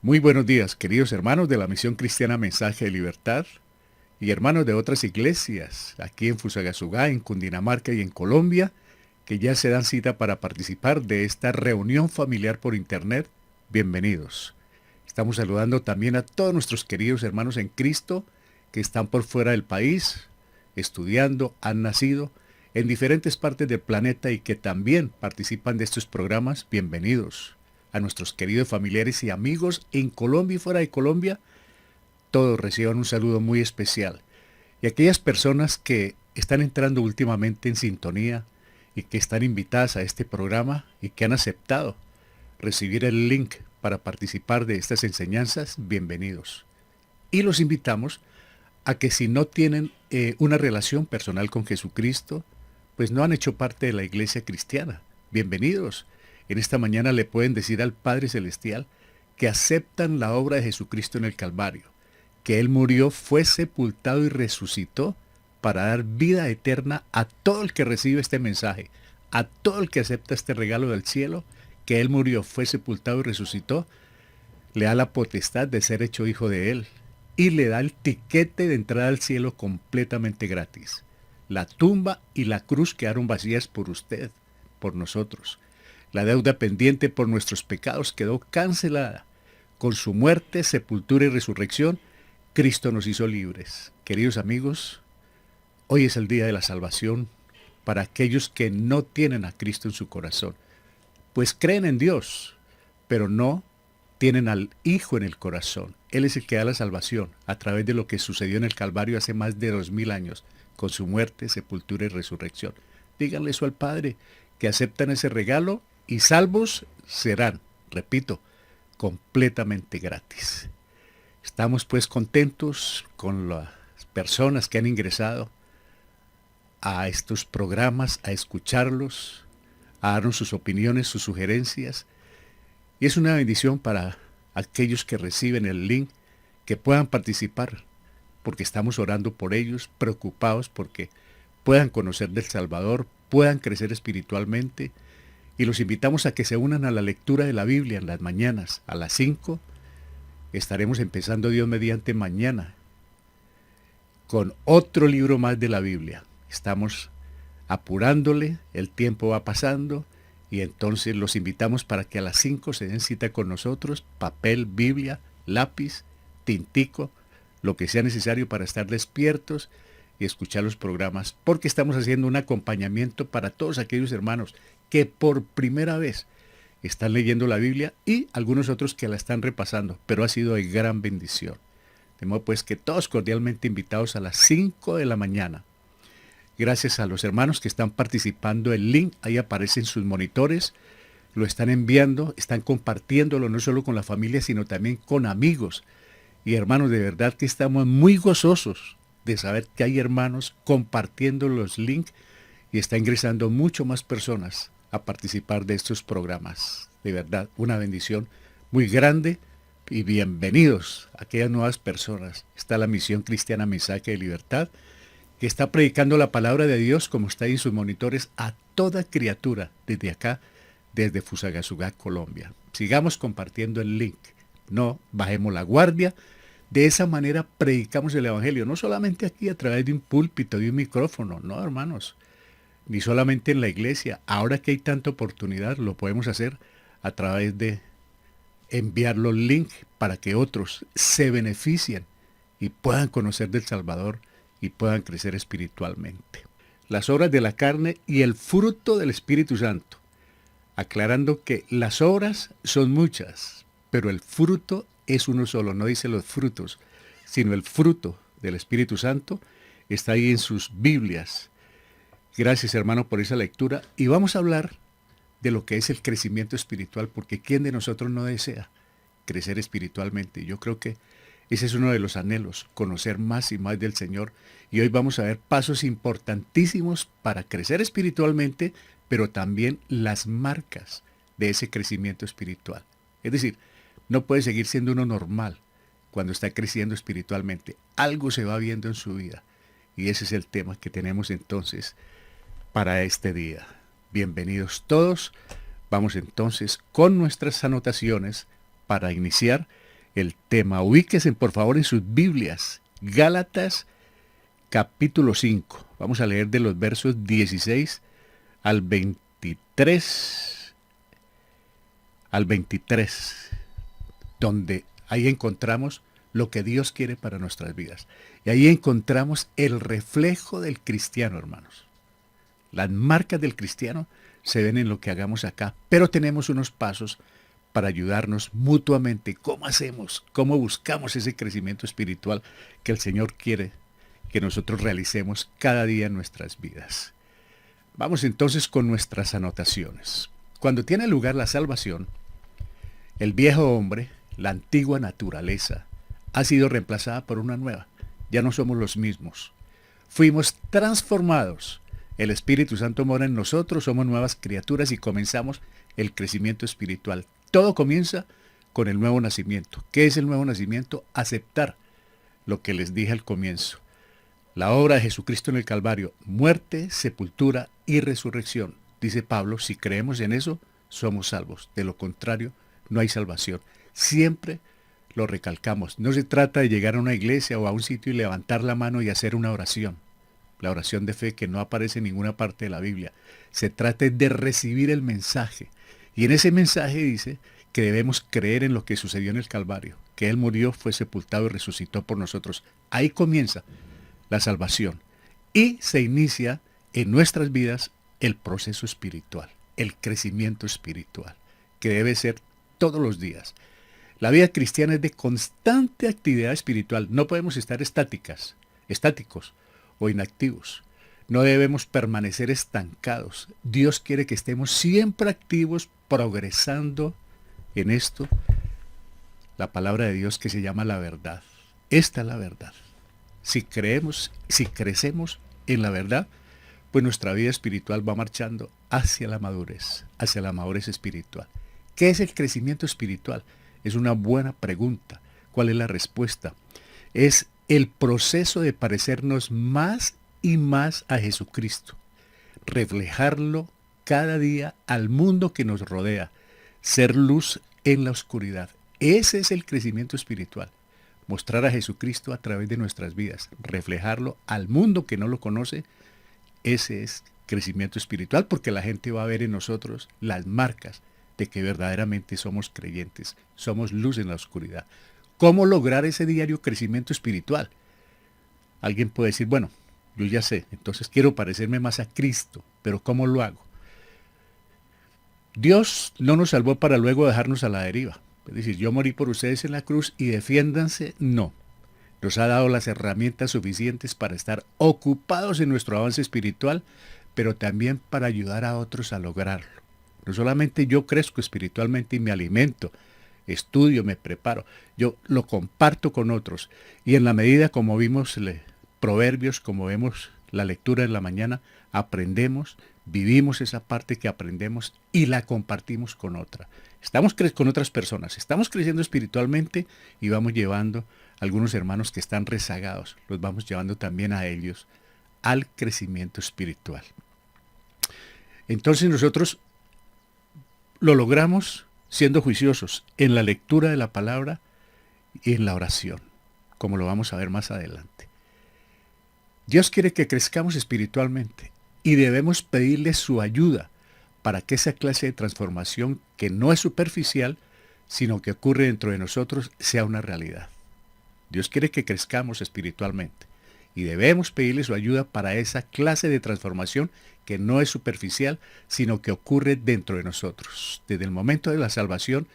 Muy buenos días, queridos hermanos de la Misión Cristiana Mensaje de Libertad y hermanos de otras iglesias, aquí en Fusagasugá, en Cundinamarca y en Colombia, que ya se dan cita para participar de esta reunión familiar por internet. Bienvenidos. Estamos saludando también a todos nuestros queridos hermanos en Cristo que están por fuera del país, estudiando, han nacido en diferentes partes del planeta y que también participan de estos programas. Bienvenidos. A nuestros queridos familiares y amigos en Colombia y fuera de Colombia, todos reciban un saludo muy especial. Y aquellas personas que están entrando últimamente en sintonía y que están invitadas a este programa y que han aceptado recibir el link para participar de estas enseñanzas, bienvenidos. Y los invitamos a que si no tienen una relación personal con Jesucristo, pues no han hecho parte de la iglesia cristiana. Bienvenidos. En esta mañana le pueden decir al Padre Celestial que aceptan la obra de Jesucristo en el Calvario, que Él murió, fue sepultado y resucitó para dar vida eterna a todo el que recibe este mensaje, a todo el que acepta este regalo del cielo, que Él murió, fue sepultado y resucitó, le da la potestad de ser hecho hijo de Él y le da el tiquete de entrada al cielo completamente gratis. La tumba y la cruz quedaron vacías por usted, por nosotros. La deuda pendiente por nuestros pecados quedó cancelada. Con su muerte, sepultura y resurrección, Cristo nos hizo libres. Queridos amigos, hoy es el día de la salvación para aquellos que no tienen a Cristo en su corazón. Pues creen en Dios, pero no tienen al Hijo en el corazón. Él es el que da la salvación a través de lo que sucedió en el Calvario hace más de 2000 años, con su muerte, sepultura y resurrección. Díganle eso al Padre, que aceptan ese regalo y salvos serán, repito, completamente gratis. Estamos pues contentos con las personas que han ingresado a estos programas, a escucharlos, a darnos sus opiniones, sus sugerencias. Y es una bendición para aquellos que reciben el link que puedan participar, porque estamos orando por ellos, preocupados porque puedan conocer del Salvador, puedan crecer espiritualmente. Y los invitamos a que se unan a la lectura de la Biblia en las mañanas. A las 5 estaremos empezando Dios mediante mañana con otro libro más de la Biblia. Estamos apurándole, el tiempo va pasando y entonces los invitamos para que a las 5 se den cita con nosotros, papel, Biblia, lápiz, tintico, lo que sea necesario para estar despiertos y escuchar los programas, porque estamos haciendo un acompañamiento para todos aquellos hermanos que por primera vez están leyendo la Biblia y algunos otros que la están repasando, pero ha sido de gran bendición. De modo pues que todos cordialmente invitados a las 5 de la mañana. Gracias a los hermanos que están participando, el link ahí aparece en sus monitores, lo están enviando, están compartiéndolo no solo con la familia, sino también con amigos. Y hermanos, de verdad que estamos muy gozosos de saber que hay hermanos compartiendo los links y está ingresando mucho más personas a participar de estos programas. De verdad, una bendición muy grande y bienvenidos a aquellas nuevas personas. Está la Misión Cristiana Mensaje de Libertad, que está predicando la palabra de Dios, como está ahí en sus monitores, a toda criatura desde acá, desde Fusagasugá, Colombia. Sigamos compartiendo el link, no bajemos la guardia. De esa manera predicamos el Evangelio, no solamente aquí a través de un púlpito, de un micrófono, no hermanos, ni solamente en la iglesia. Ahora que hay tanta oportunidad, lo podemos hacer a través de enviar los links para que otros se beneficien y puedan conocer del Salvador y puedan crecer espiritualmente. Las obras de la carne y el fruto del Espíritu Santo, aclarando que las obras son muchas, pero el fruto es uno solo, no dice los frutos, sino el fruto del Espíritu Santo está ahí en sus Biblias. Gracias, hermano, por esa lectura. Y vamos a hablar de lo que es el crecimiento espiritual, porque ¿quién de nosotros no desea crecer espiritualmente? Yo creo que ese es uno de los anhelos, conocer más y más del Señor. Y hoy vamos a ver pasos importantísimos para crecer espiritualmente, pero también las marcas de ese crecimiento espiritual. Es decir, no puede seguir siendo uno normal cuando está creciendo espiritualmente. Algo se va viendo en su vida. Y ese es el tema que tenemos entonces para este día. Bienvenidos todos. Vamos entonces con nuestras anotaciones para iniciar el tema. Ubíquense por favor en sus Biblias. Gálatas capítulo 5. Vamos a leer de los versos 16 al 23. Al 23. Donde ahí encontramos lo que Dios quiere para nuestras vidas. Y ahí encontramos el reflejo del cristiano, hermanos. Las marcas del cristiano se ven en lo que hagamos acá, pero tenemos unos pasos para ayudarnos mutuamente. ¿Cómo hacemos? ¿Cómo buscamos ese crecimiento espiritual que el Señor quiere que nosotros realicemos cada día en nuestras vidas? Vamos entonces con nuestras anotaciones. Cuando tiene lugar la salvación, el viejo hombre, la antigua naturaleza, ha sido reemplazada por una nueva. Ya no somos los mismos. Fuimos transformados. El Espíritu Santo mora en nosotros, somos nuevas criaturas y comenzamos el crecimiento espiritual. Todo comienza con el nuevo nacimiento. ¿Qué es el nuevo nacimiento? Aceptar lo que les dije al comienzo. La obra de Jesucristo en el Calvario, muerte, sepultura y resurrección. Dice Pablo, si creemos en eso, somos salvos. De lo contrario, no hay salvación. Siempre lo recalcamos. No se trata de llegar a una iglesia o a un sitio y levantar la mano y hacer una oración. La oración de fe que no aparece en ninguna parte de la Biblia. Se trata de recibir el mensaje. Y en ese mensaje dice que debemos creer en lo que sucedió en el Calvario. Que Él murió, fue sepultado y resucitó por nosotros. Ahí comienza la salvación. Y se inicia en nuestras vidas el proceso espiritual. El crecimiento espiritual. Que debe ser todos los días. La vida cristiana es de constante actividad espiritual. No podemos estar estáticos o inactivos. No debemos permanecer estancados. Dios quiere que estemos siempre activos, progresando en esto. La palabra de Dios que se llama la verdad. Esta es la verdad. Si crecemos en la verdad, pues nuestra vida espiritual va marchando hacia la madurez espiritual. ¿Qué es el crecimiento espiritual? Es una buena pregunta. ¿Cuál es la respuesta? Es el proceso de parecernos más y más a Jesucristo. Reflejarlo cada día al mundo que nos rodea. Ser luz en la oscuridad. Ese es el crecimiento espiritual. Mostrar a Jesucristo a través de nuestras vidas. Reflejarlo al mundo que no lo conoce. Ese es crecimiento espiritual porque la gente va a ver en nosotros las marcas de que verdaderamente somos creyentes, somos luz en la oscuridad. ¿Cómo lograr ese diario crecimiento espiritual? Alguien puede decir, bueno, yo ya sé, entonces quiero parecerme más a Cristo, pero ¿cómo lo hago? Dios no nos salvó para luego dejarnos a la deriva. Es decir, yo morí por ustedes en la cruz y defiéndanse, no. Nos ha dado las herramientas suficientes para estar ocupados en nuestro avance espiritual, pero también para ayudar a otros a lograrlo. No solamente yo crezco espiritualmente y me alimento, estudio, me preparo, yo lo comparto con otros. Y en la medida como vimos Proverbios, como vemos la lectura en la mañana, aprendemos, vivimos esa parte que aprendemos y la compartimos con otra. Estamos con otras personas, estamos creciendo espiritualmente y vamos llevando a algunos hermanos que están rezagados, los vamos llevando también a ellos al crecimiento espiritual. Entonces nosotros lo logramos siendo juiciosos en la lectura de la palabra y en la oración, como lo vamos a ver más adelante. Dios quiere que crezcamos espiritualmente y debemos pedirle su ayuda para que esa clase de transformación que no es superficial, sino que ocurre dentro de nosotros, sea una realidad. Dios quiere que crezcamos espiritualmente y debemos pedirle su ayuda para esa clase de transformación que no es superficial, sino que ocurre dentro de nosotros. Desde el momento de la salvación,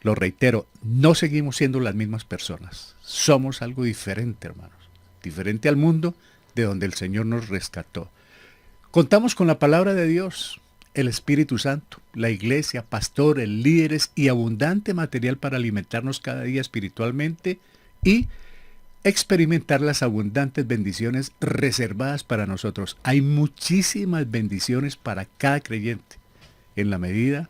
lo reitero, no seguimos siendo las mismas personas. Somos algo diferente, hermanos. Diferente al mundo de donde el Señor nos rescató. Contamos con la palabra de Dios, el Espíritu Santo, la iglesia, pastores, líderes y abundante material para alimentarnos cada día espiritualmente y experimentar las abundantes bendiciones reservadas para nosotros. Hay muchísimas bendiciones para cada creyente en la medida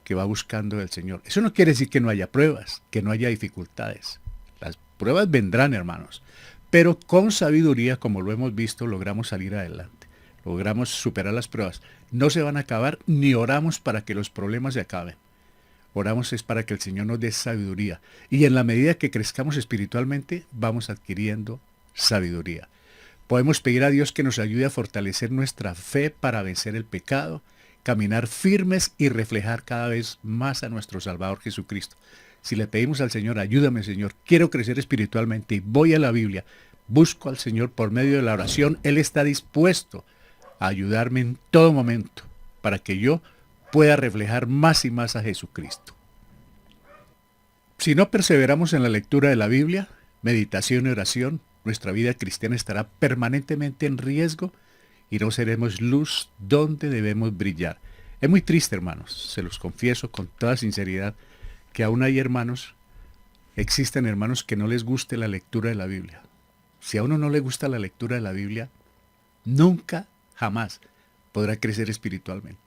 que va buscando el Señor. Eso no quiere decir que no haya pruebas, que no haya dificultades. Las pruebas vendrán, hermanos, pero con sabiduría, como lo hemos visto, logramos salir adelante. Logramos superar las pruebas. No se van a acabar, ni oramos para que los problemas se acaben. Oramos es para que el Señor nos dé sabiduría. Y en la medida que crezcamos espiritualmente, vamos adquiriendo sabiduría. Podemos pedir a Dios que nos ayude a fortalecer nuestra fe para vencer el pecado, caminar firmes y reflejar cada vez más a nuestro Salvador Jesucristo. Si le pedimos al Señor, ayúdame Señor, quiero crecer espiritualmente y voy a la Biblia, busco al Señor por medio de la oración, Él está dispuesto a ayudarme en todo momento para que yo pueda reflejar más y más a Jesucristo. Si no perseveramos en la lectura de la Biblia, meditación y oración, nuestra vida cristiana estará permanentemente en riesgo y no seremos luz donde debemos brillar. Es muy triste, hermanos, se los confieso con toda sinceridad, que aún hay hermanos, existen hermanos que no les guste la lectura de la Biblia. Si a uno no le gusta la lectura de la Biblia, nunca, jamás podrá crecer espiritualmente.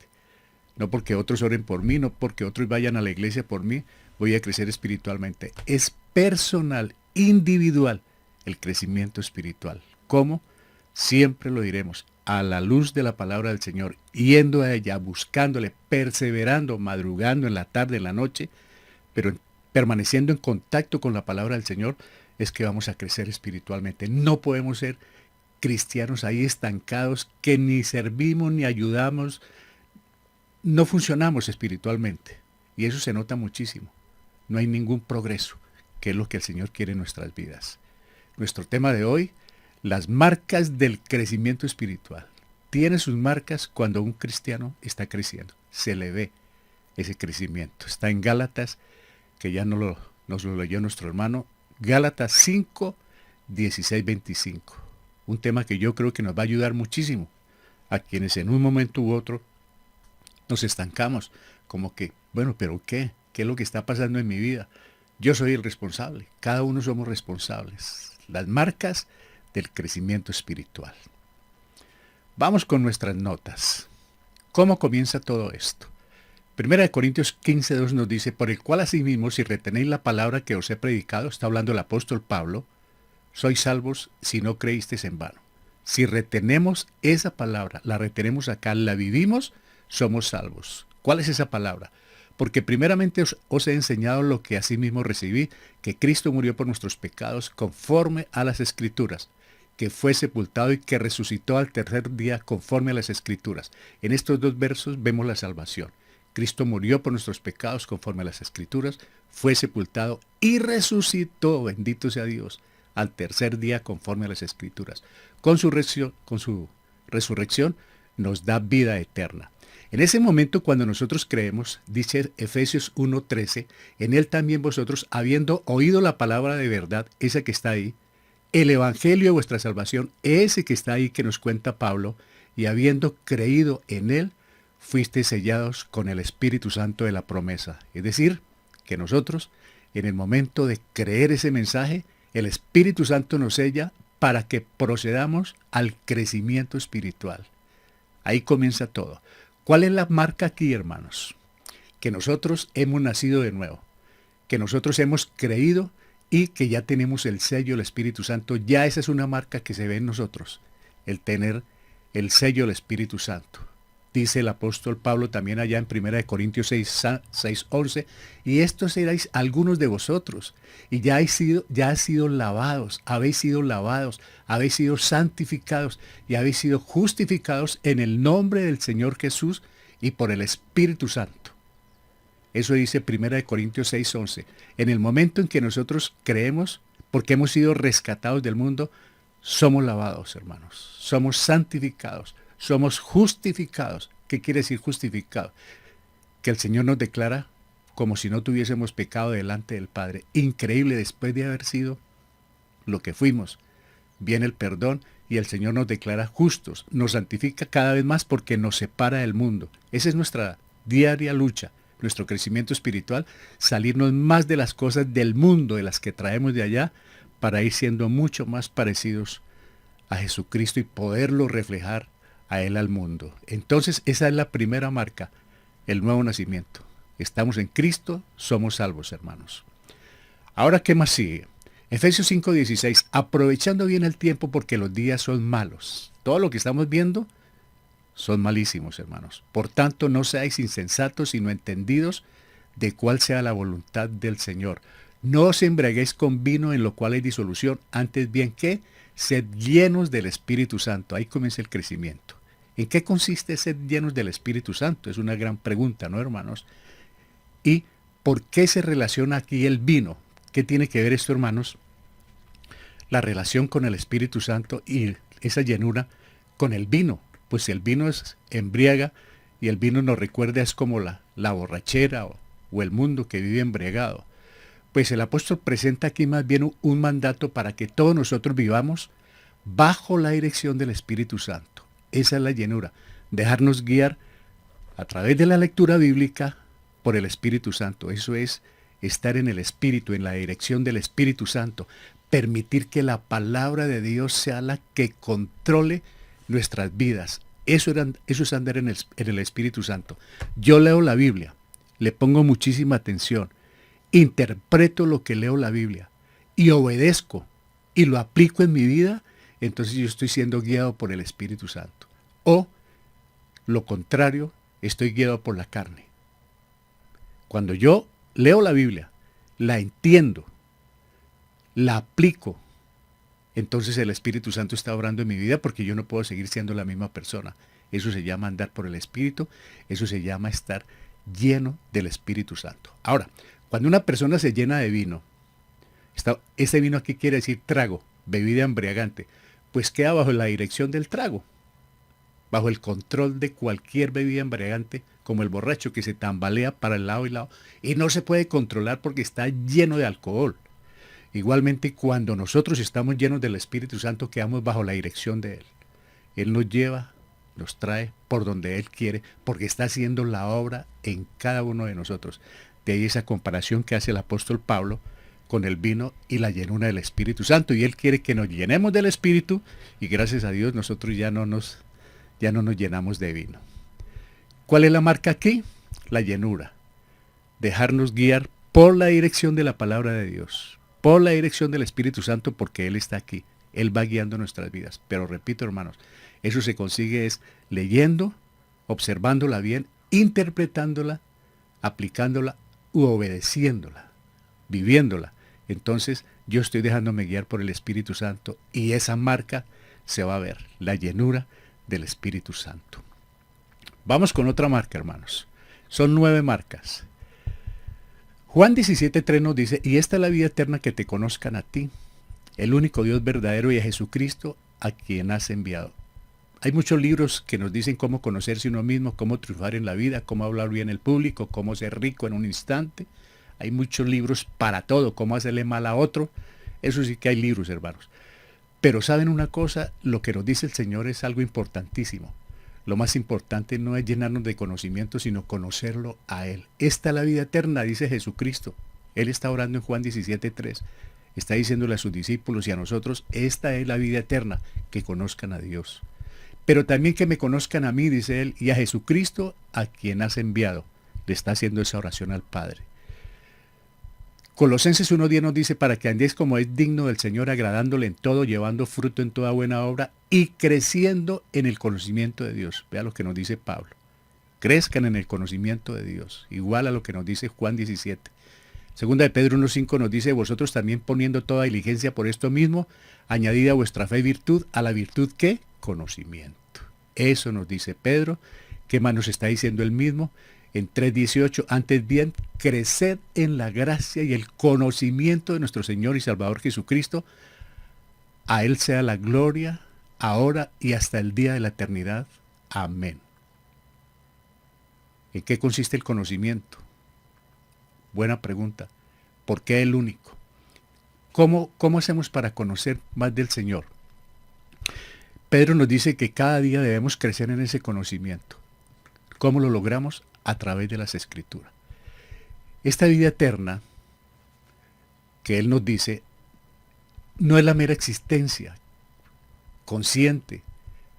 No porque otros oren por mí, no porque otros vayan a la iglesia por mí, voy a crecer espiritualmente. Es personal, individual, el crecimiento espiritual. ¿Cómo? Siempre lo diremos, a la luz de la palabra del Señor, yendo a ella, buscándole, perseverando, madrugando en la tarde, en la noche, pero permaneciendo en contacto con la palabra del Señor, es que vamos a crecer espiritualmente. No podemos ser cristianos ahí estancados, que ni servimos ni ayudamos, no funcionamos espiritualmente. Y eso se nota muchísimo. No hay ningún progreso, que es lo que el Señor quiere en nuestras vidas. Nuestro tema de hoy, las marcas del crecimiento espiritual. Tiene sus marcas cuando un cristiano está creciendo. Se le ve ese crecimiento. Está en Gálatas, que ya nos lo leyó nuestro hermano. Gálatas 5, 16, 25. Un tema que yo creo que nos va a ayudar muchísimo a quienes en un momento u otro nos estancamos. Como que, bueno, pero ¿qué? ¿Qué es lo que está pasando en mi vida? Yo soy el responsable. Cada uno somos responsables. Las marcas del crecimiento espiritual. Vamos con nuestras notas. ¿Cómo comienza todo esto? Primera de Corintios 15:2 nos dice, por el cual asimismo, si retenéis la palabra que os he predicado, está hablando el apóstol Pablo, sois salvos si no creísteis en vano. Si retenemos esa palabra, la retenemos acá, la vivimos, somos salvos. ¿Cuál es esa palabra? Porque primeramente os he enseñado lo que asimismo recibí, que Cristo murió por nuestros pecados conforme a las Escrituras, que fue sepultado y que resucitó al tercer día conforme a las Escrituras. En estos dos versos vemos la salvación. Cristo murió por nuestros pecados conforme a las Escrituras, fue sepultado y resucitó, bendito sea Dios, al tercer día conforme a las Escrituras. Con su resurrección nos da vida eterna. En ese momento cuando nosotros creemos, dice Efesios 1:13, en él también vosotros, habiendo oído la palabra de verdad, esa que está ahí, el evangelio de vuestra salvación, ese que está ahí que nos cuenta Pablo, y habiendo creído en él, fuisteis sellados con el Espíritu Santo de la promesa. Es decir, que nosotros, en el momento de creer ese mensaje, el Espíritu Santo nos sella para que procedamos al crecimiento espiritual. Ahí comienza todo. ¿Cuál es la marca aquí, hermanos? Que nosotros hemos nacido de nuevo, que nosotros hemos creído y que ya tenemos el sello del Espíritu Santo. Ya esa es una marca que se ve en nosotros, el tener el sello del Espíritu Santo. Dice el apóstol Pablo también allá en 1 Corintios 6:11, y estos seréis algunos de vosotros, y ya habéis sido lavados, habéis sido santificados, y habéis sido justificados en el nombre del Señor Jesús y por el Espíritu Santo. Eso dice 1 Corintios 6:11. En el momento en que nosotros creemos, porque hemos sido rescatados del mundo, somos lavados, hermanos, somos santificados, somos justificados. ¿Qué quiere decir justificado? Que el Señor nos declara como si no tuviésemos pecado delante del Padre. Increíble, después de haber sido lo que fuimos, viene el perdón y el Señor nos declara justos. Nos santifica cada vez más porque nos separa del mundo. Esa es nuestra diaria lucha, nuestro crecimiento espiritual, salirnos más de las cosas del mundo, de las que traemos de allá, para ir siendo mucho más parecidos a Jesucristo y poderlo reflejar a Él al mundo. Entonces esa es la primera marca, el nuevo nacimiento. Estamos en Cristo, somos salvos, hermanos. Ahora, ¿qué más sigue? Efesios 5:16, aprovechando bien el tiempo porque los días son malos. Todo lo que estamos viendo son malísimos, hermanos. Por tanto, no seáis insensatos, sino entendidos de cuál sea la voluntad del Señor. No os embriaguéis con vino en lo cual hay disolución, antes bien que sed llenos del Espíritu Santo. Ahí comienza el crecimiento. ¿En qué consiste ser llenos del Espíritu Santo? Es una gran pregunta, ¿no, hermanos? ¿Y por qué se relaciona aquí el vino? ¿Qué tiene que ver esto, hermanos? La relación con el Espíritu Santo y esa llenura con el vino. Pues si el vino es embriaga y el vino nos recuerda es como la borrachera o el mundo que vive embriagado. Pues el apóstol presenta aquí más bien un mandato para que todos nosotros vivamos bajo la dirección del Espíritu Santo. Esa es la llenura. Dejarnos guiar a través de la lectura bíblica por el Espíritu Santo. Eso es estar en el Espíritu, en la dirección del Espíritu Santo. Permitir que la palabra de Dios sea la que controle nuestras vidas. Eso es andar en el Espíritu Santo. Yo leo la Biblia, le pongo muchísima atención, interpreto lo que leo la Biblia y obedezco y lo aplico en mi vida, entonces yo estoy siendo guiado por el Espíritu Santo. O lo contrario, estoy guiado por la carne. Cuando yo leo la Biblia, la entiendo, la aplico, entonces el Espíritu Santo está obrando en mi vida porque yo no puedo seguir siendo la misma persona. Eso se llama andar por el Espíritu, eso se llama estar lleno del Espíritu Santo. Ahora, cuando una persona se llena de vino, ese vino aquí quiere decir trago, bebida embriagante, pues queda bajo la dirección del trago, bajo el control de cualquier bebida embriagante, como el borracho que se tambalea para el lado y lado, y no se puede controlar porque está lleno de alcohol. Igualmente, cuando nosotros estamos llenos del Espíritu Santo, quedamos bajo la dirección de Él. Él nos lleva, nos trae por donde Él quiere, porque está haciendo la obra en cada uno de nosotros. De ahí esa comparación que hace el apóstol Pablo con el vino y la llenura del Espíritu Santo. Y Él quiere que nos llenemos del Espíritu y gracias a Dios nosotros ya no nos llenamos de vino. ¿Cuál es la marca aquí? La llenura. Dejarnos guiar por la dirección de la palabra de Dios, por la dirección del Espíritu Santo, porque Él está aquí. Él va guiando nuestras vidas. Pero repito, hermanos, eso se consigue es leyendo, observándola bien, interpretándola, aplicándola u obedeciéndola, viviéndola. Entonces yo estoy dejándome guiar por el Espíritu Santo y esa marca se va a ver, la llenura del Espíritu Santo. Vamos con otra marca, hermanos. Son 9 marcas. Juan 17:3 nos dice, y esta es la vida eterna, que te conozcan a ti, el único Dios verdadero, y a Jesucristo, a quien has enviado. Hay muchos libros que nos dicen cómo conocerse uno mismo, cómo triunfar en la vida, cómo hablar bien el público, cómo ser rico en un instante. Hay muchos libros para todo, cómo hacerle mal a otro. Eso sí que hay libros, hermanos. Pero ¿saben una cosa? Lo que nos dice el Señor es algo importantísimo. Lo más importante no es llenarnos de conocimiento, sino conocerlo a Él. Esta es la vida eterna, dice Jesucristo. Él está orando en Juan 17:3. Está diciéndole a sus discípulos y a nosotros, esta es la vida eterna, que conozcan a Dios. Pero también que me conozcan a mí, dice Él, y a Jesucristo, a quien has enviado. Le está haciendo esa oración al Padre. Colosenses 1:10 nos dice, para que andéis como es digno del Señor, agradándole en todo, llevando fruto en toda buena obra y creciendo en el conocimiento de Dios. Vea lo que nos dice Pablo. Crezcan en el conocimiento de Dios, igual a lo que nos dice Juan 17. Segunda de Pedro 1:5 nos dice, vosotros también poniendo toda diligencia por esto mismo, añadid a vuestra fe virtud, a la virtud ¿qué? Conocimiento. Eso nos dice Pedro. ¿Qué más nos está diciendo él mismo? En 3:18, antes bien, creced en la gracia y el conocimiento de nuestro Señor y Salvador Jesucristo. A Él sea la gloria, ahora y hasta el día de la eternidad. Amén. ¿En qué consiste el conocimiento? Buena pregunta. ¿Por qué el único? ¿Cómo hacemos para conocer más del Señor? Pedro nos dice que cada día debemos crecer en ese conocimiento. ¿Cómo lo logramos? A través de las Escrituras. Esta vida eterna que Él nos dice no es la mera existencia consciente,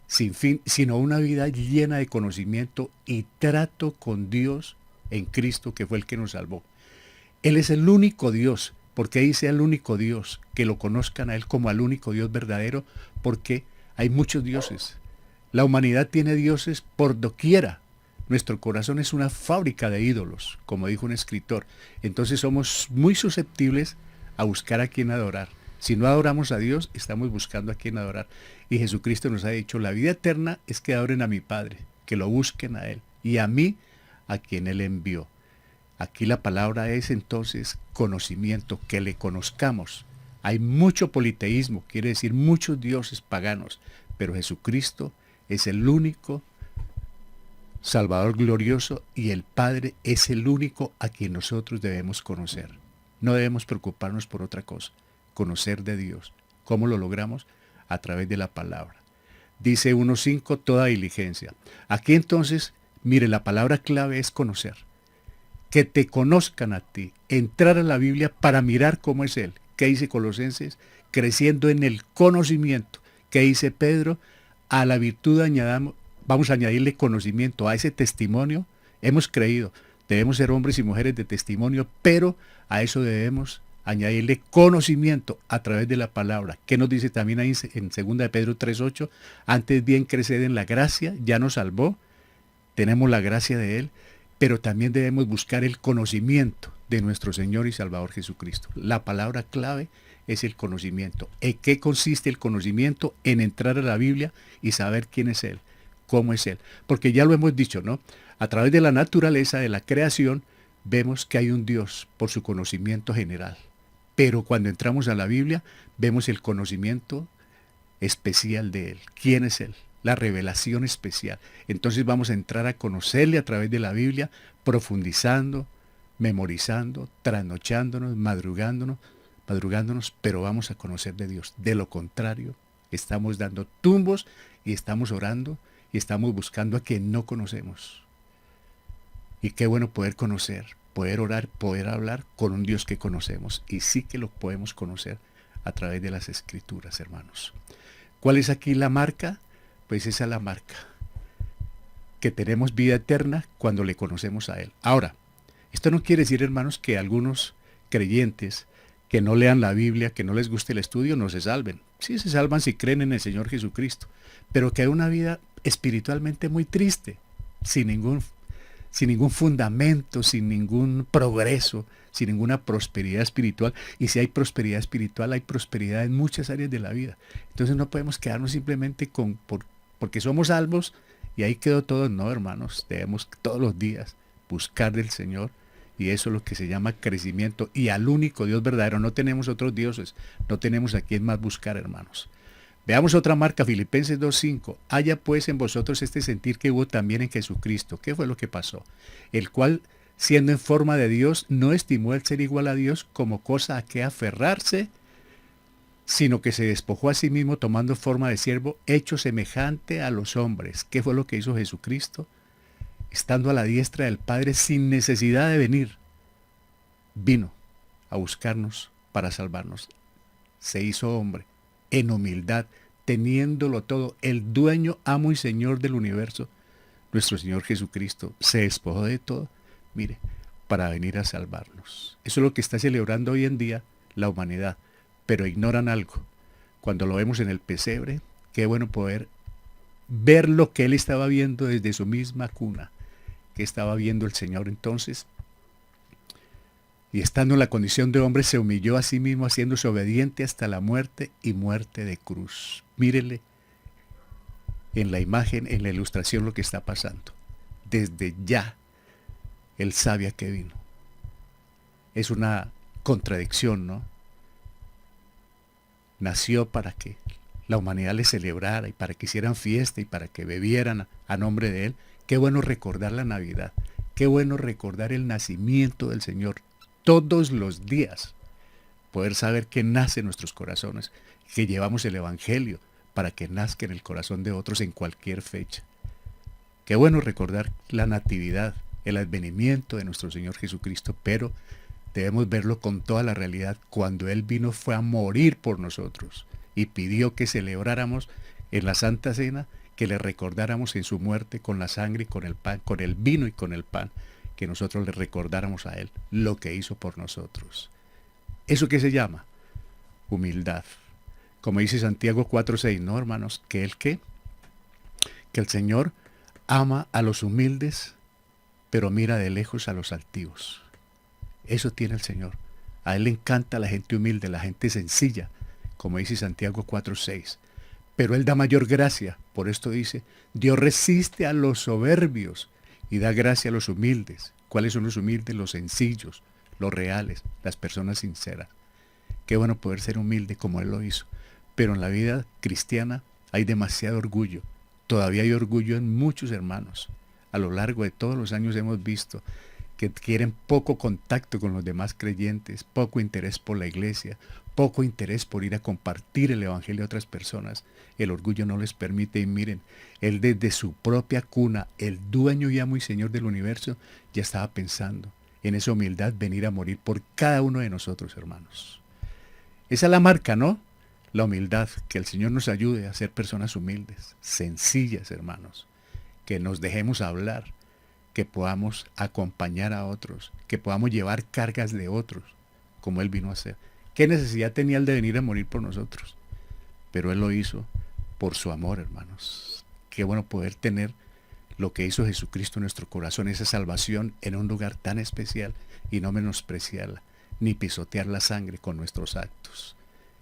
sin fin, sino una vida llena de conocimiento y trato con Dios en Cristo, que fue el que nos salvó. Él es el único Dios. ¿Por qué dice el único Dios? Que lo conozcan a Él como al único Dios verdadero, porque hay muchos dioses. La humanidad tiene dioses por doquiera, Nuestro corazón es una fábrica de ídolos, como dijo un escritor. Entonces somos muy susceptibles a buscar a quien adorar. Si no adoramos a Dios, estamos buscando a quien adorar. Y Jesucristo nos ha dicho, la vida eterna es que adoren a mi Padre, que lo busquen a Él, y a mí, a quien Él envió. Aquí la palabra es entonces conocimiento, que le conozcamos. Hay mucho politeísmo, quiere decir muchos dioses paganos, pero Jesucristo es el único Salvador glorioso y el Padre es el único a quien nosotros debemos conocer. No debemos preocuparnos por otra cosa, conocer de Dios. ¿Cómo lo logramos? A través de la palabra. Dice 1.5, toda diligencia. Aquí entonces, mire, la palabra clave es conocer. Que te conozcan a ti, entrar a la Biblia para mirar cómo es Él. ¿Qué dice Colosenses? Creciendo en el conocimiento. ¿Qué dice Pedro? A la virtud vamos a añadirle conocimiento, a ese testimonio. Hemos creído, debemos ser hombres y mujeres de testimonio, pero a eso debemos añadirle conocimiento a través de la palabra. ¿Qué nos dice también ahí en 2 de Pedro 3.8? Antes bien creced en la gracia, ya nos salvó, tenemos la gracia de Él, pero también debemos buscar el conocimiento de nuestro Señor y Salvador Jesucristo. La palabra clave es el conocimiento. ¿En qué consiste el conocimiento? En entrar a la Biblia y saber quién es Él, cómo es Él. Porque ya lo hemos dicho, ¿no? A través de la naturaleza, de la creación, vemos que hay un Dios por su conocimiento general. Pero cuando entramos a la Biblia, vemos el conocimiento especial de Él. ¿Quién es Él? La revelación especial. Entonces vamos a entrar a conocerle a través de la Biblia, profundizando, memorizando, trasnochándonos, madrugándonos, pero vamos a conocer de Dios. De lo contrario, estamos dando tumbos y estamos orando y estamos buscando a quien no conocemos. Y qué bueno poder conocer, poder orar, poder hablar con un Dios que conocemos. Y sí que lo podemos conocer a través de las Escrituras, hermanos. ¿Cuál es aquí la marca? Pues esa es la marca, que tenemos vida eterna cuando le conocemos a Él. Ahora, esto no quiere decir, hermanos, que algunos creyentes que no lean la Biblia, que no les guste el estudio, no se salven. Sí se salvan si creen en el Señor Jesucristo, pero que hay una vida espiritualmente muy triste, sin ningún fundamento, sin ningún progreso, sin ninguna prosperidad espiritual. Y si hay prosperidad espiritual, hay prosperidad en muchas áreas de la vida. Entonces no podemos quedarnos simplemente porque somos salvos y ahí quedó todo. No, hermanos, debemos todos los días buscar del Señor, y eso es lo que se llama crecimiento, y al único Dios verdadero. No tenemos otros dioses, no tenemos a quién más buscar, hermanos. Veamos otra marca, Filipenses 2.5. Haya pues en vosotros este sentir que hubo también en Jesucristo. ¿Qué fue lo que pasó? El cual, siendo en forma de Dios, no estimó el ser igual a Dios como cosa a que aferrarse, sino que se despojó a sí mismo tomando forma de siervo, hecho semejante a los hombres. ¿Qué fue lo que hizo Jesucristo? Estando a la diestra del Padre sin necesidad de venir, vino a buscarnos para salvarnos. Se hizo hombre en humildad, teniéndolo todo, el dueño, amo y Señor del universo, nuestro Señor Jesucristo, se despojó de todo, mire, para venir a salvarnos. Eso es lo que está celebrando hoy en día la humanidad, pero ignoran algo. Cuando lo vemos en el pesebre, qué bueno poder ver lo que Él estaba viendo desde su misma cuna, que estaba viendo el Señor entonces. Y estando en la condición de hombre, se humilló a sí mismo, haciéndose obediente hasta la muerte y muerte de cruz. Mírele en la imagen, en la ilustración, lo que está pasando. Desde ya, Él sabe a qué vino. Es una contradicción, ¿no? Nació para que la humanidad le celebrara y para que hicieran fiesta y para que bebieran a nombre de Él. Qué bueno recordar la Navidad. Qué bueno recordar el nacimiento del Señor. Todos los días, poder saber que nace en nuestros corazones, que llevamos el Evangelio para que nazca en el corazón de otros en cualquier fecha. Qué bueno recordar la natividad, el advenimiento de nuestro Señor Jesucristo, pero debemos verlo con toda la realidad. Cuando Él vino fue a morir por nosotros y pidió que celebráramos en la Santa Cena, que le recordáramos en su muerte con la sangre y con el pan, con el vino y con el pan, que nosotros le recordáramos a Él lo que hizo por nosotros. ¿Eso qué se llama? Humildad. Como dice Santiago 4.6, ¿no, hermanos? Que el Señor ama a los humildes, pero mira de lejos a los altivos. Eso tiene el Señor. A Él le encanta la gente humilde, la gente sencilla, como dice Santiago 4:6. Pero Él da mayor gracia. Por esto dice, Dios resiste a los soberbios y da gracia a los humildes. ¿Cuáles son los humildes? Los sencillos, los reales, las personas sinceras. Qué bueno poder ser humilde como Él lo hizo. Pero en la vida cristiana hay demasiado orgullo. Todavía hay orgullo en muchos hermanos. A lo largo de todos los años hemos visto que quieren poco contacto con los demás creyentes, poco interés por la iglesia, poco interés por ir a compartir el evangelio a otras personas. El orgullo no les permite. Y miren, Él desde su propia cuna, el dueño y amo y Señor del universo, ya estaba pensando en esa humildad, venir a morir por cada uno de nosotros, hermanos. Esa es la marca, ¿no? La humildad, que el Señor nos ayude a ser personas humildes, sencillas, hermanos, que nos dejemos hablar, que podamos acompañar a otros, que podamos llevar cargas de otros, como Él vino a hacer. ¿Qué necesidad tenía Él de venir a morir por nosotros? Pero Él lo hizo por su amor, hermanos. Qué bueno poder tener lo que hizo Jesucristo en nuestro corazón, esa salvación en un lugar tan especial, y no menospreciarla, ni pisotear la sangre con nuestros actos.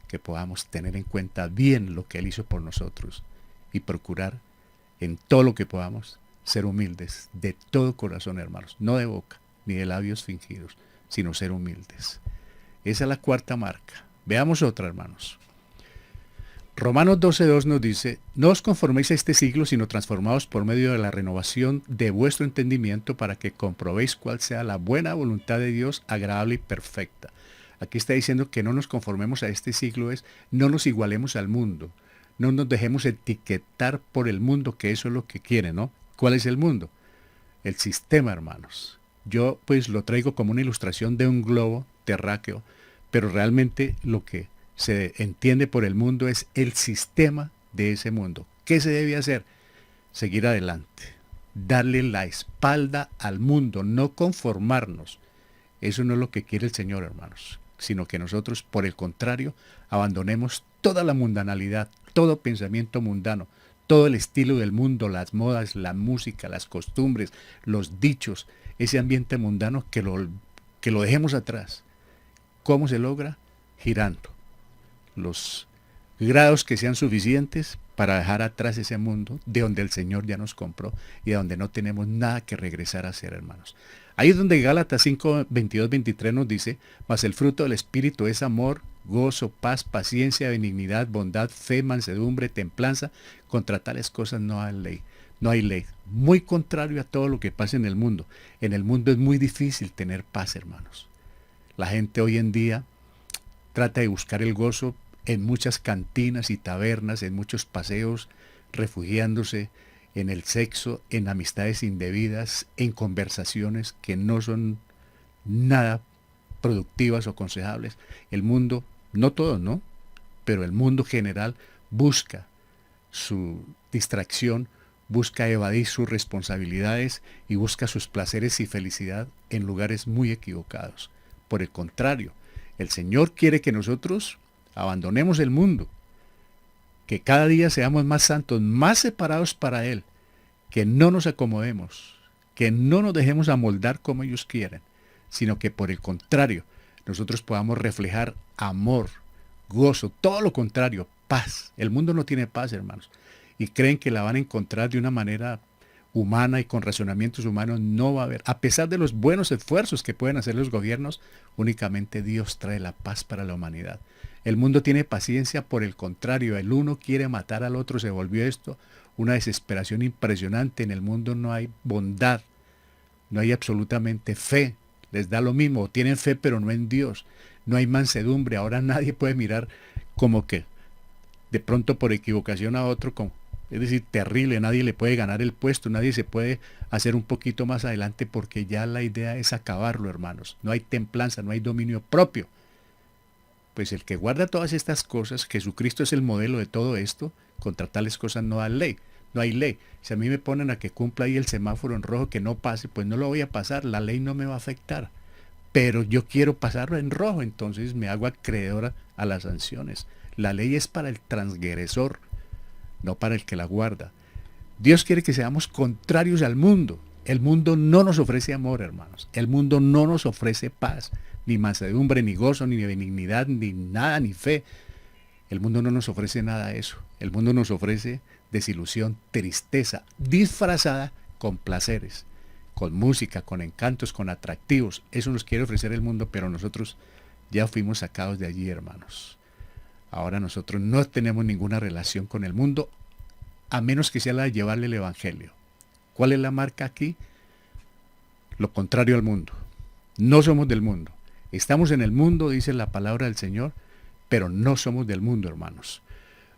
Que podamos tener en cuenta bien lo que Él hizo por nosotros y procurar en todo lo que podamos ser humildes de todo corazón, hermanos, no de boca ni de labios fingidos, sino ser humildes. Esa es la cuarta marca. Veamos otra, hermanos. Romanos 12:2 nos dice, no os conforméis a este siglo, sino transformaos por medio de la renovación de vuestro entendimiento para que comprobéis cuál sea la buena voluntad de Dios, agradable y perfecta. Aquí está diciendo que no nos conformemos a este siglo, es no nos igualemos al mundo, no nos dejemos etiquetar por el mundo, que eso es lo que quiere, ¿no? ¿Cuál es el mundo? El sistema, hermanos. Yo pues lo traigo como una ilustración de un globo terráqueo, pero realmente lo que se entiende por el mundo es el sistema de ese mundo. ¿Qué se debe hacer? Seguir adelante, darle la espalda al mundo, no conformarnos. Eso no es lo que quiere el Señor, hermanos, sino que nosotros, por el contrario, abandonemos toda la mundanalidad, todo pensamiento mundano, todo el estilo del mundo, las modas, la música, las costumbres, los dichos, ese ambiente mundano, que lo dejemos atrás. ¿Cómo se logra? Girando los grados que sean suficientes para dejar atrás ese mundo de donde el Señor ya nos compró y de donde no tenemos nada que regresar a hacer, hermanos. Ahí es donde Gálatas 5, 22, 23 nos dice, mas el fruto del Espíritu es amor, gozo, paz, paciencia, benignidad, bondad, fe, mansedumbre, templanza. Contra tales cosas no hay ley. No hay ley. Muy contrario a todo lo que pasa en el mundo. En el mundo es muy difícil tener paz, hermanos. La gente hoy en día trata de buscar el gozo en muchas cantinas y tabernas, en muchos paseos, refugiándose en el sexo, en amistades indebidas, en conversaciones que no son nada productivas o aconsejables. El mundo, no todos, ¿no? Pero el mundo general busca su distracción, busca evadir sus responsabilidades y busca sus placeres y felicidad en lugares muy equivocados. Por el contrario, el Señor quiere que nosotros abandonemos el mundo, que cada día seamos más santos, más separados para Él, que no nos acomodemos, que no nos dejemos amoldar como ellos quieren, sino que por el contrario, nosotros podamos reflejar amor, gozo, todo lo contrario, paz. El mundo no tiene paz, hermanos, y creen que la van a encontrar de una manera humana y con razonamientos humanos. No va a haber. A pesar de los buenos esfuerzos que pueden hacer los gobiernos, únicamente Dios trae la paz para la humanidad. El mundo tiene paciencia, por el contrario, el uno quiere matar al otro. Se volvió esto una desesperación impresionante. En el mundo no hay bondad, no hay absolutamente fe. Les da lo mismo, tienen fe pero no en Dios. No hay mansedumbre. Ahora nadie puede mirar como que de pronto por equivocación a otro, es decir, terrible. Nadie le puede ganar el puesto, nadie se puede hacer un poquito más adelante, porque ya la idea es acabarlo, hermanos. No hay templanza, no hay dominio propio. Pues el que guarda todas estas cosas, Jesucristo es el modelo de todo esto. Contra tales cosas no hay ley. No hay ley. Si a mí me ponen a que cumpla ahí el semáforo en rojo, que no pase, pues no lo voy a pasar. La ley no me va a afectar. Pero yo quiero pasarlo en rojo, entonces me hago acreedora a las sanciones. La ley es para el transgresor, no para el que la guarda. Dios quiere que seamos contrarios al mundo. El mundo no nos ofrece amor, hermanos. El mundo no nos ofrece paz, ni mansedumbre, ni gozo, ni benignidad, ni nada, ni fe. El mundo no nos ofrece nada de eso. El mundo nos ofrece desilusión, tristeza, disfrazada con placeres, con música, con encantos, con atractivos. Eso nos quiere ofrecer el mundo, pero nosotros ya fuimos sacados de allí, hermanos. Ahora nosotros no tenemos ninguna relación con el mundo, a menos que sea la de llevarle el Evangelio. ¿Cuál es la marca aquí? Lo contrario al mundo. No somos del mundo. Estamos en el mundo, dice la palabra del Señor, pero no somos del mundo, hermanos.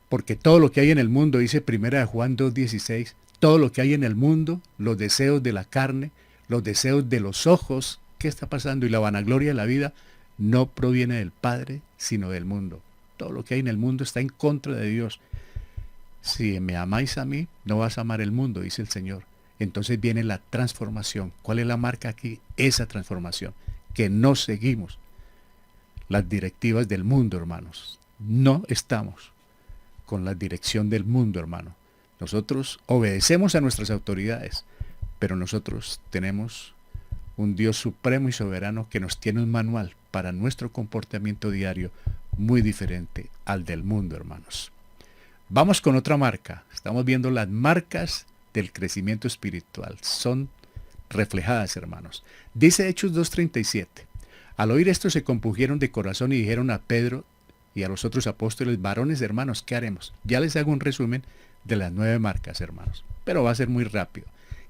Porque todo lo que hay en el mundo, dice 1 Juan 2:16, todo lo que hay en el mundo, los deseos de la carne, los deseos de los ojos, ¿qué está pasando? Y la vanagloria de la vida no proviene del Padre, sino del mundo. Todo lo que hay en el mundo está en contra de Dios. Si me amáis a mí, no vas a amar el mundo, dice el Señor. Entonces viene la transformación. ¿Cuál es la marca aquí? Esa transformación. Que no seguimos las directivas del mundo, hermanos. No estamos con la dirección del mundo, hermano. Nosotros obedecemos a nuestras autoridades, pero nosotros tenemos un Dios supremo y soberano que nos tiene un manual para nuestro comportamiento diario muy diferente al del mundo, hermanos. Vamos con otra marca. Estamos viendo las marcas del crecimiento espiritual. Son reflejadas, hermanos. Dice Hechos 2:37. Al oír esto se compungieron de corazón y dijeron a Pedro y a los otros apóstoles: varones, hermanos, ¿qué haremos? Ya les hago un resumen de las 9 marcas, hermanos, pero va a ser muy rápido.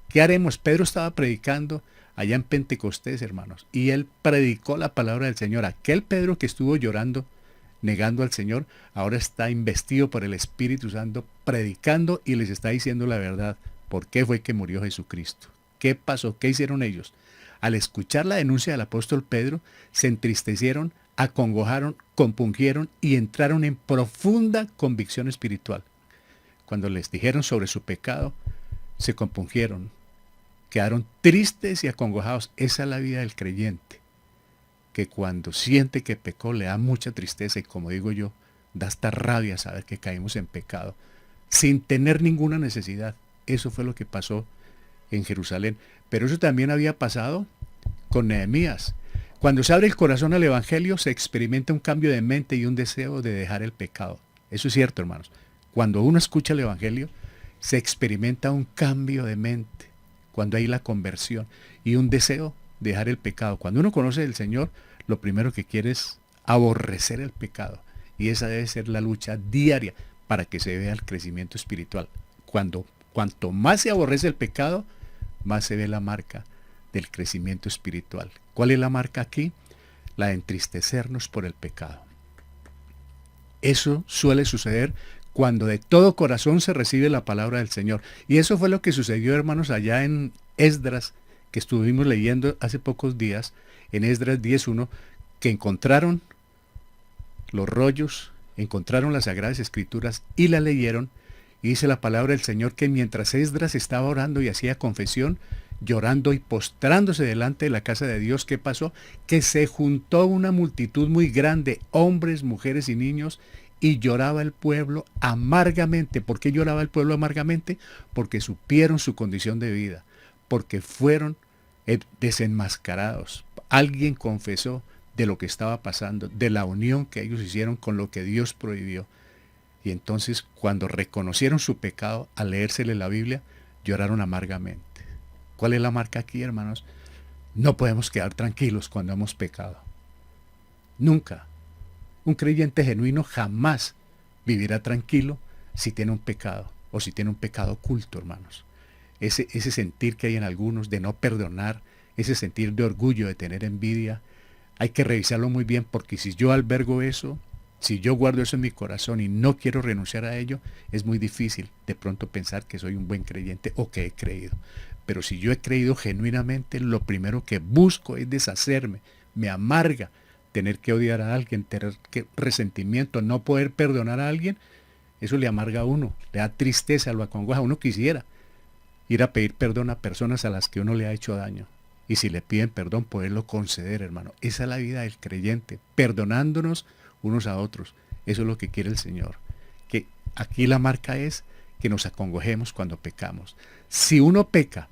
¿Qué haremos? Pedro estaba predicando allá en Pentecostés, hermanos, y él predicó la palabra del Señor. Aquel Pedro que estuvo llorando, negando al Señor, ahora está investido por el Espíritu Santo, predicando y les está diciendo la verdad. ¿Por qué fue que murió Jesucristo? ¿Qué pasó? ¿Qué hicieron ellos? Al escuchar la denuncia del apóstol Pedro, se entristecieron, acongojaron, compungieron y entraron en profunda convicción espiritual. Cuando les dijeron sobre su pecado, se compungieron, quedaron tristes y acongojados. Esa es la vida del creyente, que cuando siente que pecó le da mucha tristeza y, como digo yo, da hasta rabia saber que caímos en pecado, sin tener ninguna necesidad. Eso fue lo que pasó en Jerusalén. Pero eso también había pasado con Nehemías. Cuando se abre el corazón al Evangelio, se experimenta un cambio de mente y un deseo de dejar el pecado. Eso es cierto, hermanos. Cuando uno escucha el Evangelio, se experimenta un cambio de mente. Cuando hay la conversión y un deseo de dejar el pecado. Cuando uno conoce al Señor, lo primero que quiere es aborrecer el pecado. Y esa debe ser la lucha diaria para que se vea el crecimiento espiritual. Cuanto más se aborrece el pecado, más se ve la marca del crecimiento espiritual. ¿Cuál es la marca aquí? La de entristecernos por el pecado. Eso suele suceder cuando de todo corazón se recibe la palabra del Señor. Y eso fue lo que sucedió, hermanos, allá en Esdras, que estuvimos leyendo hace pocos días, en Esdras 10:1, que encontraron los rollos, encontraron las Sagradas Escrituras y la leyeron. Y dice la palabra del Señor que mientras Esdras estaba orando y hacía confesión, llorando y postrándose delante de la casa de Dios, ¿qué pasó? Que se juntó una multitud muy grande, hombres, mujeres y niños, y lloraba el pueblo amargamente. ¿Por qué lloraba el pueblo amargamente? Porque supieron su condición de vida, porque fueron desenmascarados. Alguien confesó de lo que estaba pasando, de la unión que ellos hicieron con lo que Dios prohibió. Y entonces, cuando reconocieron su pecado, al leérsele la Biblia, lloraron amargamente. ¿Cuál es la marca aquí, hermanos? No podemos quedar tranquilos cuando hemos pecado. Nunca. Un creyente genuino jamás vivirá tranquilo si tiene un pecado o si tiene un pecado oculto, hermanos. Ese sentir que hay en algunos de no perdonar, ese sentir de orgullo, de tener envidia, hay que revisarlo muy bien, porque si yo albergo eso, si yo guardo eso en mi corazón y no quiero renunciar a ello, es muy difícil de pronto pensar que soy un buen creyente o que he creído. Pero si yo he creído genuinamente, lo primero que busco es deshacerme. Me amarga tener que odiar a alguien, tener resentimiento, no poder perdonar a alguien. Eso le amarga a uno, le da tristeza, lo acongoja. Uno quisiera ir a pedir perdón a personas a las que uno le ha hecho daño. Y si le piden perdón, poderlo conceder, hermano. Esa es la vida del creyente, perdonándonos unos a otros. Eso es lo que quiere el Señor. Que aquí la marca es que nos acongojemos cuando pecamos. Si uno peca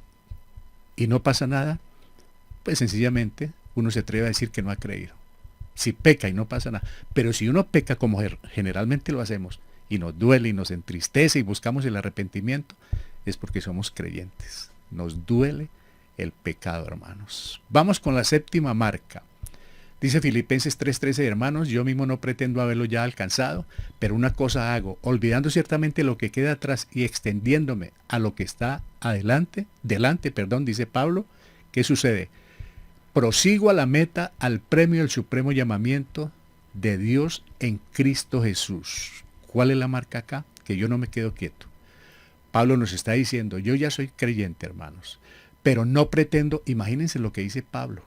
y no pasa nada, pues sencillamente uno se atreve a decir que no ha creído. Si peca y no pasa nada. Pero si uno peca como generalmente lo hacemos, y nos duele y nos entristece y buscamos el arrepentimiento, es porque somos creyentes. Nos duele el pecado, hermanos. Vamos con la séptima marca. Dice Filipenses 3:13, hermanos, yo mismo no pretendo haberlo ya alcanzado, pero una cosa hago, olvidando ciertamente lo que queda atrás y extendiéndome a lo que está delante, dice Pablo, ¿qué sucede? Prosigo a la meta, al premio del supremo llamamiento de Dios en Cristo Jesús. ¿Cuál es la marca acá? Que yo no me quedo quieto. Pablo nos está diciendo, yo ya soy creyente, hermanos, pero no pretendo, imagínense lo que dice Pablo,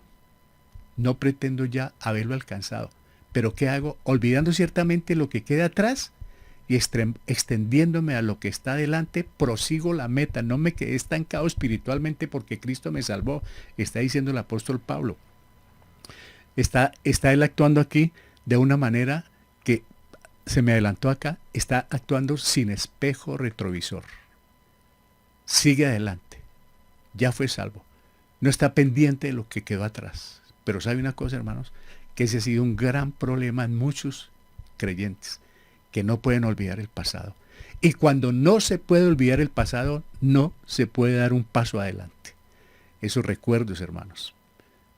no pretendo ya haberlo alcanzado. ¿Pero qué hago? Olvidando ciertamente lo que queda atrás y extendiéndome a lo que está adelante, prosigo la meta. No me quedé estancado espiritualmente porque Cristo me salvó. Está diciendo el apóstol Pablo. Está él actuando aquí de una manera que se me adelantó acá. Está actuando sin espejo retrovisor. Sigue adelante. Ya fue salvo. No está pendiente de lo que quedó atrás. Pero ¿sabe una cosa, hermanos? Que ese ha sido un gran problema en muchos creyentes, que no pueden olvidar el pasado. Y cuando no se puede olvidar el pasado, no se puede dar un paso adelante. Esos recuerdos, hermanos,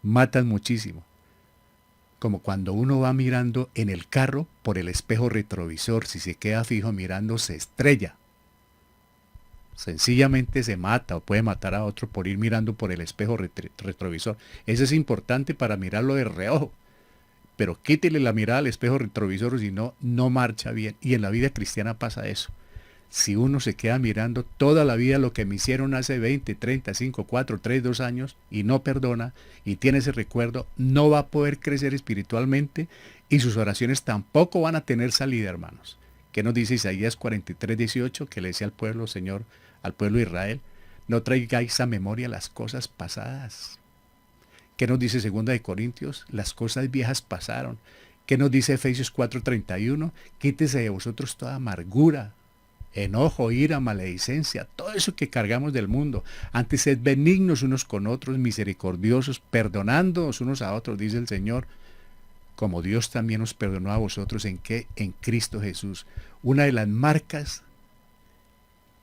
matan muchísimo. Como cuando uno va mirando en el carro por el espejo retrovisor, si se queda fijo mirando, se estrella. Sencillamente se mata o puede matar a otro por ir mirando por el espejo retrovisor. Eso es importante para mirarlo de reojo. Pero quítele la mirada al espejo retrovisor, o si no, no marcha bien. Y en la vida cristiana pasa eso. Si uno se queda mirando toda la vida lo que me hicieron hace 20, 30, 5, 4, 3, 2 años y no perdona y tiene ese recuerdo, no va a poder crecer espiritualmente y sus oraciones tampoco van a tener salida, hermanos. ¿Qué nos dice Isaías 43:18? Que le decía al pueblo, Señor, al pueblo de Israel, no traigáis a memoria las cosas pasadas. ¿Qué nos dice 2 de Corintios? Las cosas viejas pasaron. ¿Qué nos dice Efesios 4:31? Quítese de vosotros toda amargura, enojo, ira, maledicencia, todo eso que cargamos del mundo. Antes sed benignos unos con otros, misericordiosos, perdonándonos unos a otros, dice el Señor, como Dios también nos perdonó a vosotros. ¿En qué? En Cristo Jesús. Una de las marcas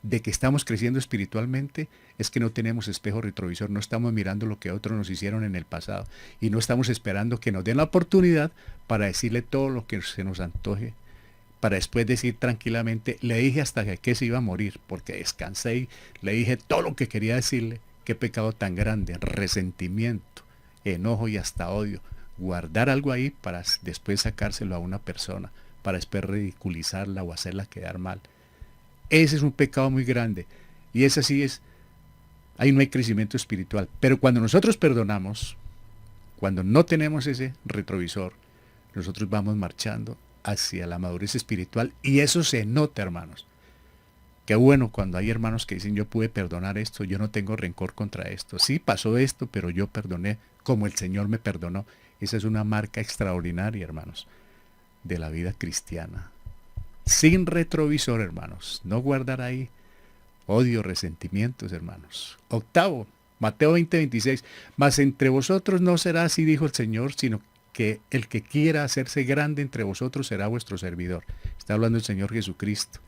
de que estamos creciendo espiritualmente es que no tenemos espejo retrovisor, no estamos mirando lo que otros nos hicieron en el pasado y no estamos esperando que nos den la oportunidad para decirle todo lo que se nos antoje, para después decir tranquilamente, le dije hasta que se iba a morir, porque descansé y le dije todo lo que quería decirle. Qué pecado tan grande, resentimiento, enojo y hasta odio. Guardar algo ahí para después sacárselo a una persona, para después ridiculizarla o hacerla quedar mal. Ese es un pecado muy grande. Y ese sí es, ahí no hay crecimiento espiritual. Pero cuando nosotros perdonamos, cuando no tenemos ese retrovisor, nosotros vamos marchando hacia la madurez espiritual y eso se nota, hermanos. Qué bueno cuando hay hermanos que dicen, yo pude perdonar esto, yo no tengo rencor contra esto. Sí, pasó esto, pero yo perdoné como el Señor me perdonó. Esa es una marca extraordinaria, hermanos, de la vida cristiana. Sin retrovisor, hermanos. No guardar ahí odio, resentimientos, hermanos. Octavo, Mateo 20:26. Mas entre vosotros no será así, dijo el Señor, sino que el que quiera hacerse grande entre vosotros será vuestro servidor. Está hablando el Señor Jesucristo.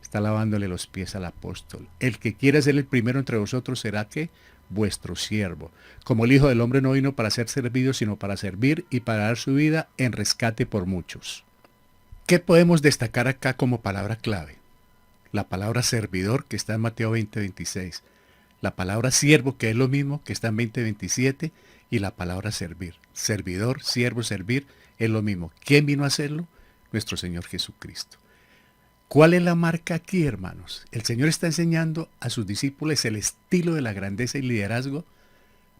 Está lavándole los pies al apóstol. El que quiera ser el primero entre vosotros será ¿qué? Vuestro siervo. Como el Hijo del Hombre no vino para ser servido, sino para servir y para dar su vida en rescate por muchos. ¿Qué podemos destacar acá como palabra clave? La palabra servidor, que está en Mateo 20:26. La palabra siervo, que es lo mismo, que está en 20:27. Y la palabra servir. Servidor, siervo, servir, es lo mismo. ¿Quién vino a hacerlo? Nuestro Señor Jesucristo. ¿Cuál es la marca aquí, hermanos? El Señor está enseñando a sus discípulos el estilo de la grandeza y liderazgo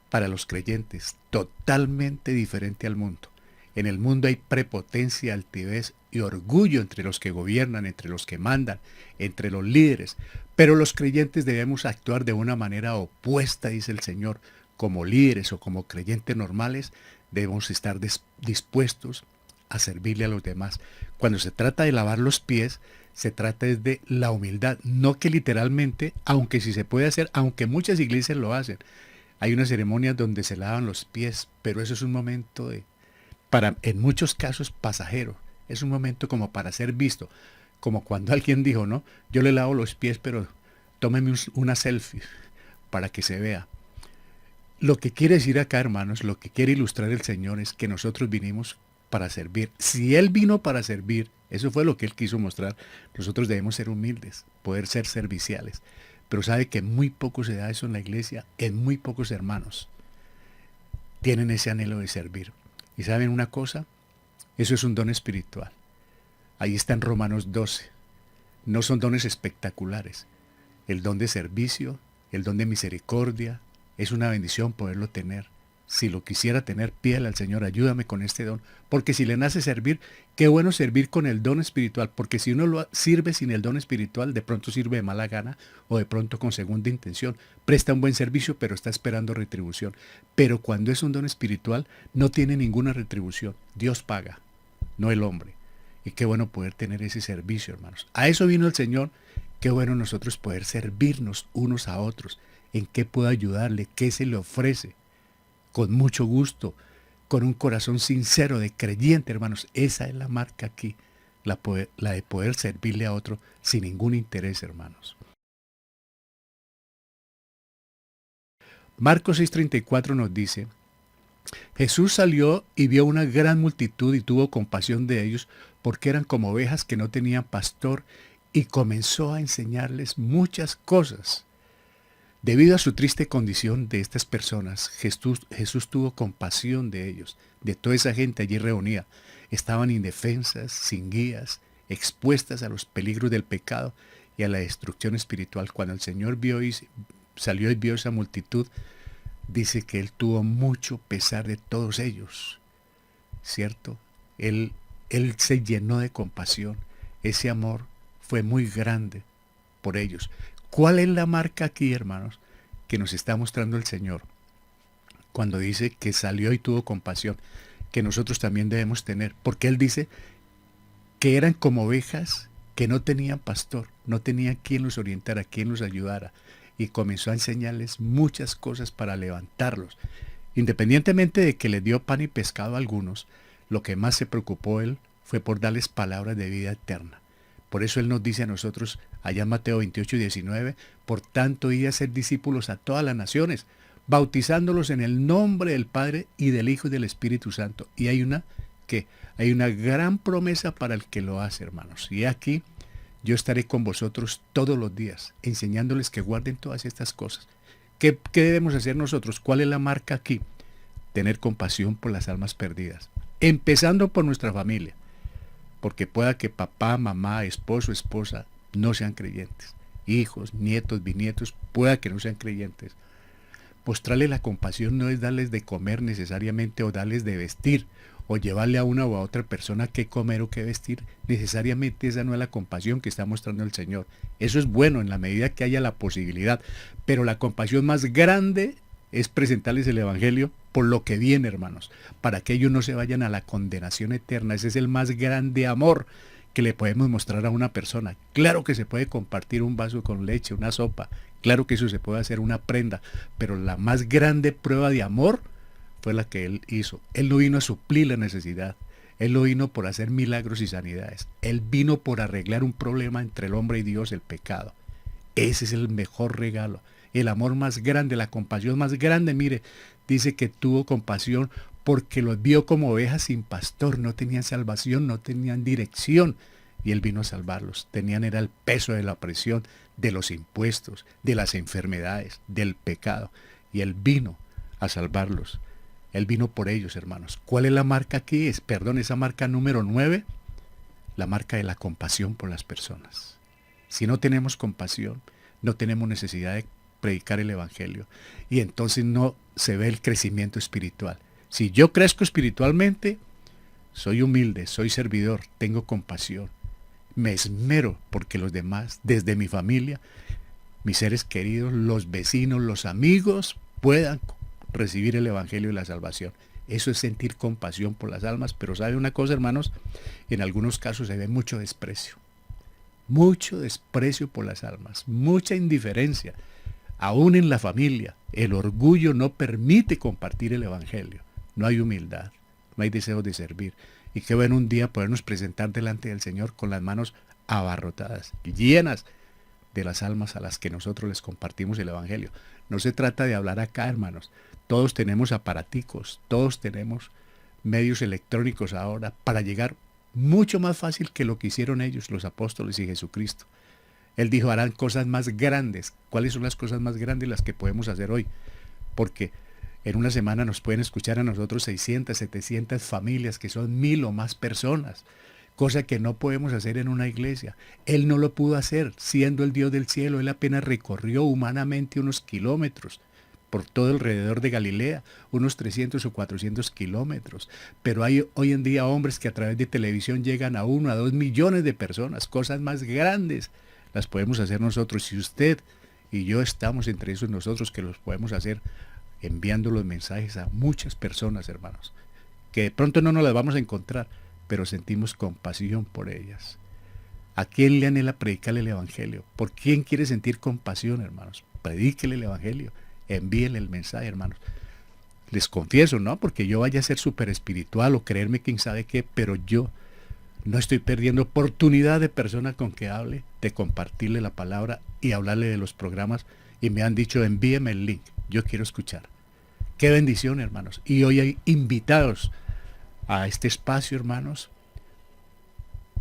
para los creyentes, totalmente diferente al mundo. En el mundo hay prepotencia, altivez y orgullo entre los que gobiernan, entre los que mandan, entre los líderes. Pero los creyentes debemos actuar de una manera opuesta, dice el Señor. Como líderes o como creyentes normales, debemos estar dispuestos a servirle a los demás. Cuando se trata de lavar los pies, se trata de la humildad, no que literalmente, aunque si se puede hacer, aunque muchas iglesias lo hacen, hay una ceremonia donde se lavan los pies, pero eso es un momento en muchos casos pasajero, es un momento como para ser visto, como cuando alguien dijo, no, yo le lavo los pies, pero tómeme una selfie para que se vea. Lo que quiere decir acá, hermanos, lo que quiere ilustrar el Señor es que nosotros vinimos para servir. Si Él vino para servir, eso fue lo que Él quiso mostrar, nosotros debemos ser humildes, poder ser serviciales. Pero sabe que muy poco se da eso en la iglesia, en muy pocos hermanos tienen ese anhelo de servir. Y saben una cosa, eso es un don espiritual. Ahí está en Romanos 12. No son dones espectaculares. El don de servicio, el don de misericordia, es una bendición poderlo tener. Si lo quisiera tener, pídale al Señor, ayúdame con este don. Porque si le nace servir, qué bueno servir con el don espiritual. Porque si uno lo sirve sin el don espiritual, de pronto sirve de mala gana o de pronto con segunda intención. Presta un buen servicio, pero está esperando retribución. Pero cuando es un don espiritual, no tiene ninguna retribución. Dios paga, no el hombre. Y qué bueno poder tener ese servicio, hermanos. A eso vino el Señor. Qué bueno nosotros poder servirnos unos a otros. ¿En qué puedo ayudarle? ¿Qué se le ofrece? Con mucho gusto, con un corazón sincero de creyente, hermanos. Esa es la marca aquí, la de poder servirle a otro sin ningún interés, hermanos. Marcos 6:34 nos dice, Jesús salió y vio una gran multitud y tuvo compasión de ellos, porque eran como ovejas que no tenían pastor, y comenzó a enseñarles muchas cosas. Debido a su triste condición de estas personas, Jesús tuvo compasión de ellos, de toda esa gente allí reunida. Estaban indefensas, sin guías, expuestas a los peligros del pecado y a la destrucción espiritual. Cuando el Señor salió y vio esa multitud, dice que Él tuvo mucho pesar de todos ellos, ¿cierto? Él se llenó de compasión. Ese amor fue muy grande por ellos. ¿Cuál es la marca aquí, hermanos, que nos está mostrando el Señor? Cuando dice que salió y tuvo compasión, que nosotros también debemos tener. Porque Él dice que eran como ovejas que no tenían pastor, no tenían quien los orientara, quien los ayudara. Y comenzó a enseñarles muchas cosas para levantarlos. Independientemente de que les dio pan y pescado a algunos, lo que más se preocupó Él fue por darles palabras de vida eterna. Por eso Él nos dice a nosotros, allá en Mateo 28:19, por tanto, id a ser discípulos a todas las naciones, bautizándolos en el nombre del Padre y del Hijo y del Espíritu Santo. Y hay una gran promesa para el que lo hace, hermanos. Y aquí yo estaré con vosotros todos los días, enseñándoles que guarden todas estas cosas. ¿Qué debemos hacer nosotros? ¿Cuál es la marca aquí? Tener compasión por las almas perdidas, empezando por nuestra familia. Porque pueda que papá, mamá, esposo, esposa no sean creyentes. Hijos, nietos, bisnietos, pueda que no sean creyentes. Mostrarle la compasión no es darles de comer necesariamente o darles de vestir o llevarle a una o a otra persona qué comer o qué vestir. Necesariamente esa no es la compasión que está mostrando el Señor. Eso es bueno en la medida que haya la posibilidad. Pero la compasión más grande es presentarles el Evangelio por lo que viene, hermanos, para que ellos no se vayan a la condenación eterna. Ese es el más grande amor que le podemos mostrar a una persona. Claro que se puede compartir un vaso con leche, una sopa, claro que eso se puede hacer, una prenda, pero la más grande prueba de amor fue la que Él hizo. Él no vino a suplir la necesidad, Él no vino por hacer milagros y sanidades, Él vino por arreglar un problema entre el hombre y Dios, el pecado. Ese es el mejor regalo. El amor más grande, la compasión más grande, mire, dice que tuvo compasión porque los vio como ovejas sin pastor, no tenían salvación, no tenían dirección, y Él vino a salvarlos. Era el peso de la opresión, de los impuestos, de las enfermedades, del pecado, y Él vino a salvarlos. Él vino por ellos, hermanos. ¿Cuál es la marca aquí? Esa marca número 9, la marca de la compasión por las personas. Si no tenemos compasión, no tenemos necesidad de predicar el Evangelio. Y entonces no se ve el crecimiento espiritual. Si yo crezco espiritualmente, soy humilde, soy servidor, tengo compasión. Me esmero porque los demás, desde mi familia, mis seres queridos, los vecinos, los amigos, puedan recibir el Evangelio y la salvación. Eso es sentir compasión por las almas, pero ¿sabe una cosa, hermanos? En algunos casos se ve mucho desprecio por las almas, mucha indiferencia, aún en la familia. El orgullo no permite compartir el Evangelio, no hay humildad, no hay deseo de servir. Y qué bueno un día podernos presentar delante del Señor con las manos abarrotadas, llenas de las almas a las que nosotros les compartimos el Evangelio. No se trata de hablar acá, hermanos. Todos tenemos aparaticos, todos tenemos medios electrónicos ahora para llegar mucho más fácil que lo que hicieron ellos, los apóstoles y Jesucristo. Él dijo, harán cosas más grandes. ¿Cuáles son las cosas más grandes las que podemos hacer hoy? Porque en una semana nos pueden escuchar a nosotros 600, 700 familias, que son 1000 o más personas. Cosa que no podemos hacer en una iglesia. Él no lo pudo hacer, siendo el Dios del cielo. Él apenas recorrió humanamente unos kilómetros por todo alrededor de Galilea, unos 300 o 400 kilómetros. Pero hay hoy en día hombres que a través de televisión llegan a 1 a 2 millones de personas. Cosas más grandes las podemos hacer nosotros. Si usted y yo estamos entre esos nosotros que los podemos hacer, enviando los mensajes a muchas personas, hermanos, que de pronto no nos las vamos a encontrar, pero sentimos compasión por ellas. ¿A quién le anhela predicarle el Evangelio? ¿Por quién quiere sentir compasión, hermanos? Predíquele el Evangelio, envíele el mensaje, hermanos. Les confieso, no porque yo vaya a ser súper espiritual o creerme quién sabe qué, pero yo no estoy perdiendo oportunidad de persona con que hable, de compartirle la palabra y hablarle de los programas, y me han dicho, envíeme el link, yo quiero escuchar. Qué bendición, hermanos. Y hoy hay invitados a este espacio, hermanos,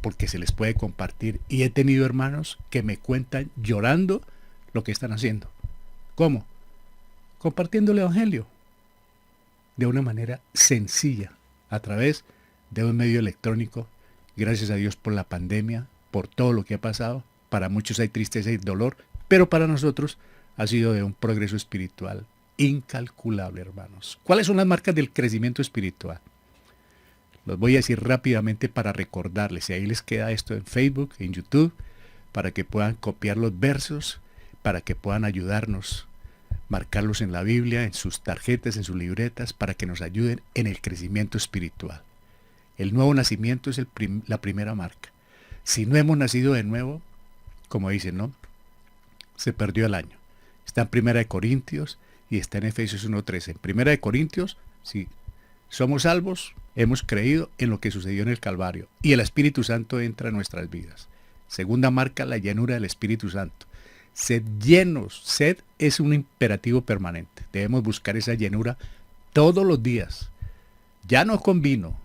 porque se les puede compartir. Y he tenido hermanos que me cuentan llorando lo que están haciendo. ¿Cómo? Compartiendo el Evangelio de una manera sencilla, a través de un medio electrónico. Gracias a Dios por la pandemia, por todo lo que ha pasado. Para muchos hay tristeza y dolor, pero para nosotros ha sido de un progreso espiritual incalculable, hermanos. ¿Cuáles son las marcas del crecimiento espiritual? Los voy a decir rápidamente para recordarles. Y ahí les queda esto en Facebook, en YouTube, para que puedan copiar los versos, para que puedan ayudarnos, marcarlos en la Biblia, en sus tarjetas, en sus libretas, para que nos ayuden en el crecimiento espiritual. El nuevo nacimiento es la primera marca. Si no hemos nacido de nuevo, como dicen, ¿no? Se perdió el año. Está en 1 Corintios y está en Efesios 1:13. En 1 Corintios, si somos salvos, hemos creído en lo que sucedió en el Calvario y el Espíritu Santo entra en nuestras vidas. Segunda marca, la llenura del Espíritu Santo. Sed llenos. Sed es un imperativo permanente. Debemos buscar esa llenura todos los días. Ya no con vino,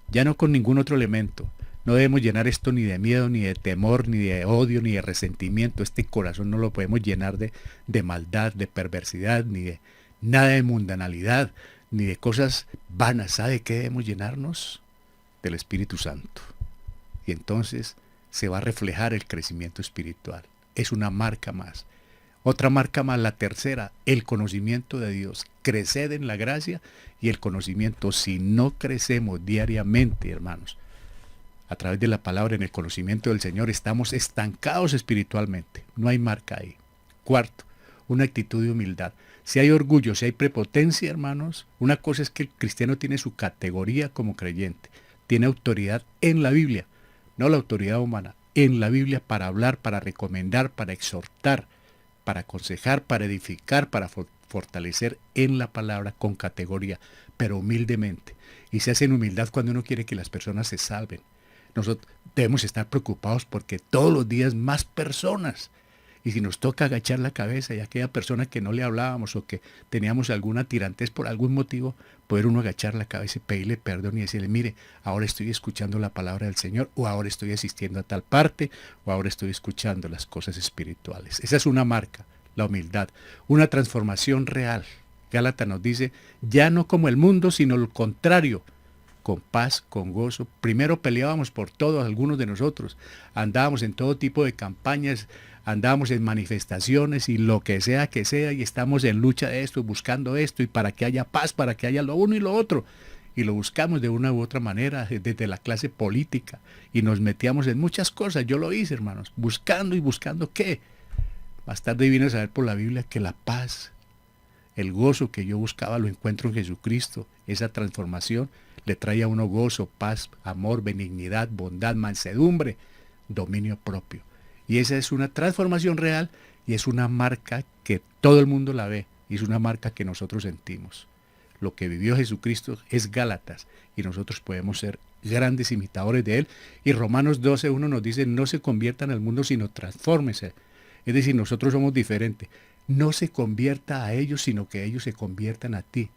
ya no con ningún otro elemento. No debemos llenar esto ni de miedo, ni de temor, ni de odio, ni de resentimiento. Este corazón no lo podemos llenar de maldad, de perversidad, ni de nada de mundanalidad, ni de cosas vanas. ¿Sabe qué debemos llenarnos? Del Espíritu Santo. Y entonces se va a reflejar el crecimiento espiritual. Es una marca más. Otra marca más, la tercera, el conocimiento de Dios. Creced en la gracia y el conocimiento. Si no crecemos diariamente, hermanos, a través de la palabra en el conocimiento del Señor, estamos estancados espiritualmente. No hay marca ahí. Cuarto, una actitud de humildad. Si hay orgullo, si hay prepotencia, hermanos, una cosa es que el cristiano tiene su categoría como creyente. Tiene autoridad en la Biblia, no la autoridad humana, en la Biblia para hablar, para recomendar, para exhortar, para aconsejar, para edificar, para fortalecer en la palabra con categoría, pero humildemente. Y se hace en humildad cuando uno quiere que las personas se salven. Nosotros debemos estar preocupados porque todos los días más personas. Y si nos toca agachar la cabeza y aquella persona que no le hablábamos o que teníamos alguna tirantez por algún motivo, poder uno agachar la cabeza y pedirle perdón y decirle, mire, ahora estoy escuchando la palabra del Señor, o ahora estoy asistiendo a tal parte, o ahora estoy escuchando las cosas espirituales. Esa es una marca, la humildad, una transformación real. Gálatas nos dice, ya no como el mundo, sino lo contrario, con paz, con gozo. Primero peleábamos por todos, algunos de nosotros. Andábamos en todo tipo de campañas, andábamos en manifestaciones y lo que sea, y estamos en lucha de esto, buscando esto, y para que haya paz, para que haya lo uno y lo otro. Y lo buscamos de una u otra manera, desde la clase política, y nos metíamos en muchas cosas. Yo lo hice, hermanos, buscando y buscando ¿qué? Más tarde vine a saber por la Biblia que la paz El gozo que yo buscaba lo encuentro en Jesucristo. Esa transformación le trae a uno gozo, paz, amor, benignidad, bondad, mansedumbre, dominio propio. Y esa es una transformación real y es una marca que todo el mundo la ve y es una marca que nosotros sentimos. Lo que vivió Jesucristo es Gálatas y nosotros podemos ser grandes imitadores de Él. Y Romanos 12:1 nos dice, no se conviertan al mundo, sino transfórmense. Es decir, nosotros somos diferentes. No se convierta a ellos, sino que ellos se conviertan a ti,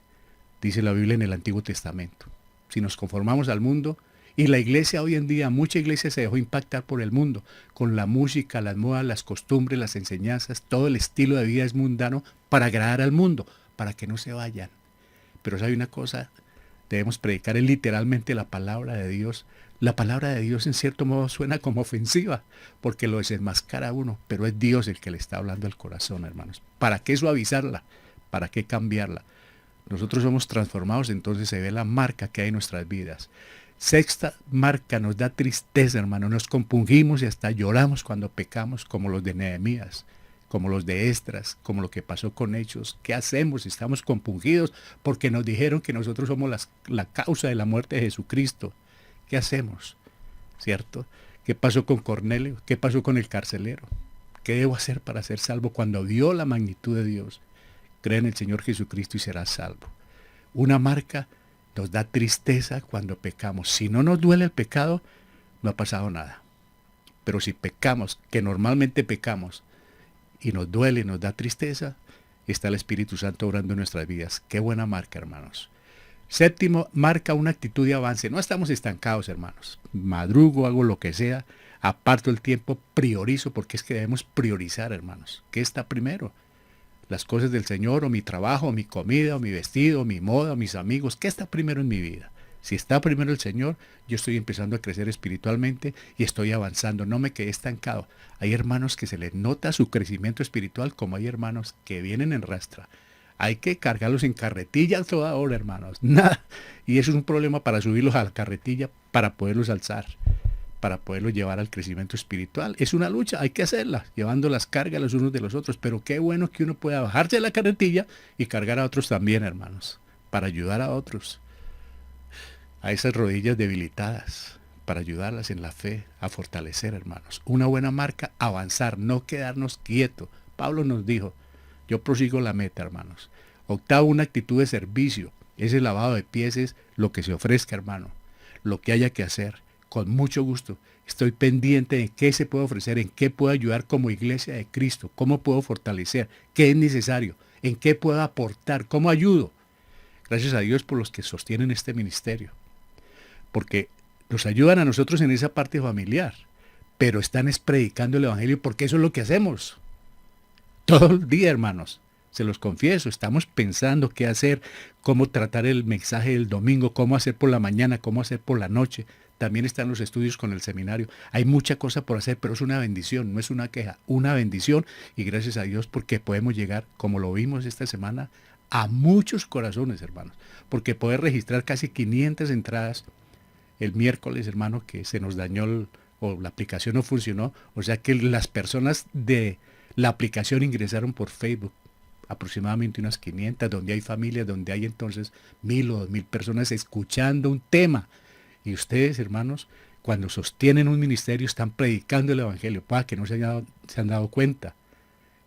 dice la Biblia en el Antiguo Testamento. Si nos conformamos al mundo, y la iglesia hoy en día, mucha iglesia se dejó impactar por el mundo, con la música, las modas, las costumbres, las enseñanzas, todo el estilo de vida es mundano para agradar al mundo, para que no se vayan. Pero hay una cosa, debemos predicar es literalmente la palabra de Dios. La palabra de Dios en cierto modo suena como ofensiva, porque lo desenmascara a uno, pero es Dios el que le está hablando al corazón, hermanos. ¿Para qué suavizarla? ¿Para qué cambiarla? Nosotros somos transformados, entonces se ve la marca que hay en nuestras vidas. Sexta marca, nos da tristeza, hermano. Nos compungimos y hasta lloramos cuando pecamos, como los de Nehemías, como los de Esdras, como lo que pasó con Hechos. ¿Qué hacemos? Estamos compungidos porque nos dijeron que nosotros somos la causa de la muerte de Jesucristo. ¿Qué hacemos? ¿Cierto? ¿Qué pasó con Cornelio? ¿Qué pasó con el carcelero? ¿Qué debo hacer para ser salvo cuando vio la magnitud de Dios? Cree en el Señor Jesucristo y serás salvo. Una marca nos da tristeza cuando pecamos. Si no nos duele el pecado, no ha pasado nada. Pero si pecamos, que normalmente pecamos, y nos duele, nos da tristeza, está el Espíritu Santo obrando en nuestras vidas. Qué buena marca, hermanos. Séptimo, marca una actitud de avance. No estamos estancados, hermanos. Madrugo, hago lo que sea, aparto el tiempo, priorizo, porque es que debemos priorizar, hermanos. ¿Qué está primero? Las cosas del Señor, o mi trabajo, o mi comida, o mi vestido, o mi moda, o mis amigos. ¿Qué está primero en mi vida? Si está primero el Señor, yo estoy empezando a crecer espiritualmente y estoy avanzando. No me quedé estancado. Hay hermanos que se les nota su crecimiento espiritual, como hay hermanos que vienen en rastra. Hay que cargarlos en carretilla a toda hora, hermanos. Nada. Y eso es un problema para subirlos a la carretilla, para poderlos alzar, para poderlos llevar al crecimiento espiritual. Es una lucha, hay que hacerla, llevando las cargas los unos de los otros. Pero qué bueno que uno pueda bajarse de la carretilla y cargar a otros también, hermanos, para ayudar a otros, a esas rodillas debilitadas, para ayudarlas en la fe, a fortalecer, hermanos. Una buena marca, avanzar, no quedarnos quietos. Pablo nos dijo, yo prosigo la meta, hermanos. Octavo, una actitud de servicio. Ese lavado de pies es lo que se ofrezca, hermano. Lo que haya que hacer, con mucho gusto. Estoy pendiente de qué se puede ofrecer, en qué puedo ayudar como iglesia de Cristo, cómo puedo fortalecer, qué es necesario, en qué puedo aportar, cómo ayudo. Gracias a Dios por los que sostienen este ministerio. Porque nos ayudan a nosotros en esa parte familiar, pero están predicando el Evangelio porque eso es lo que hacemos. Todo el día, hermanos, se los confieso, estamos pensando qué hacer, cómo tratar el mensaje del domingo, cómo hacer por la mañana, cómo hacer por la noche. También están los estudios con el seminario. Hay mucha cosa por hacer, pero es una bendición, no es una queja, una bendición. Y gracias a Dios porque podemos llegar, como lo vimos esta semana, a muchos corazones, hermanos. Porque poder registrar casi 500 entradas el miércoles, hermano, que se nos dañó o la aplicación no funcionó. O sea que las personas de la aplicación ingresaron por Facebook, aproximadamente unas 500, donde hay familias, donde hay entonces 1,000 o 2,000 personas escuchando un tema. Y ustedes, hermanos, cuando sostienen un ministerio, están predicando el Evangelio. Para que no se han dado cuenta,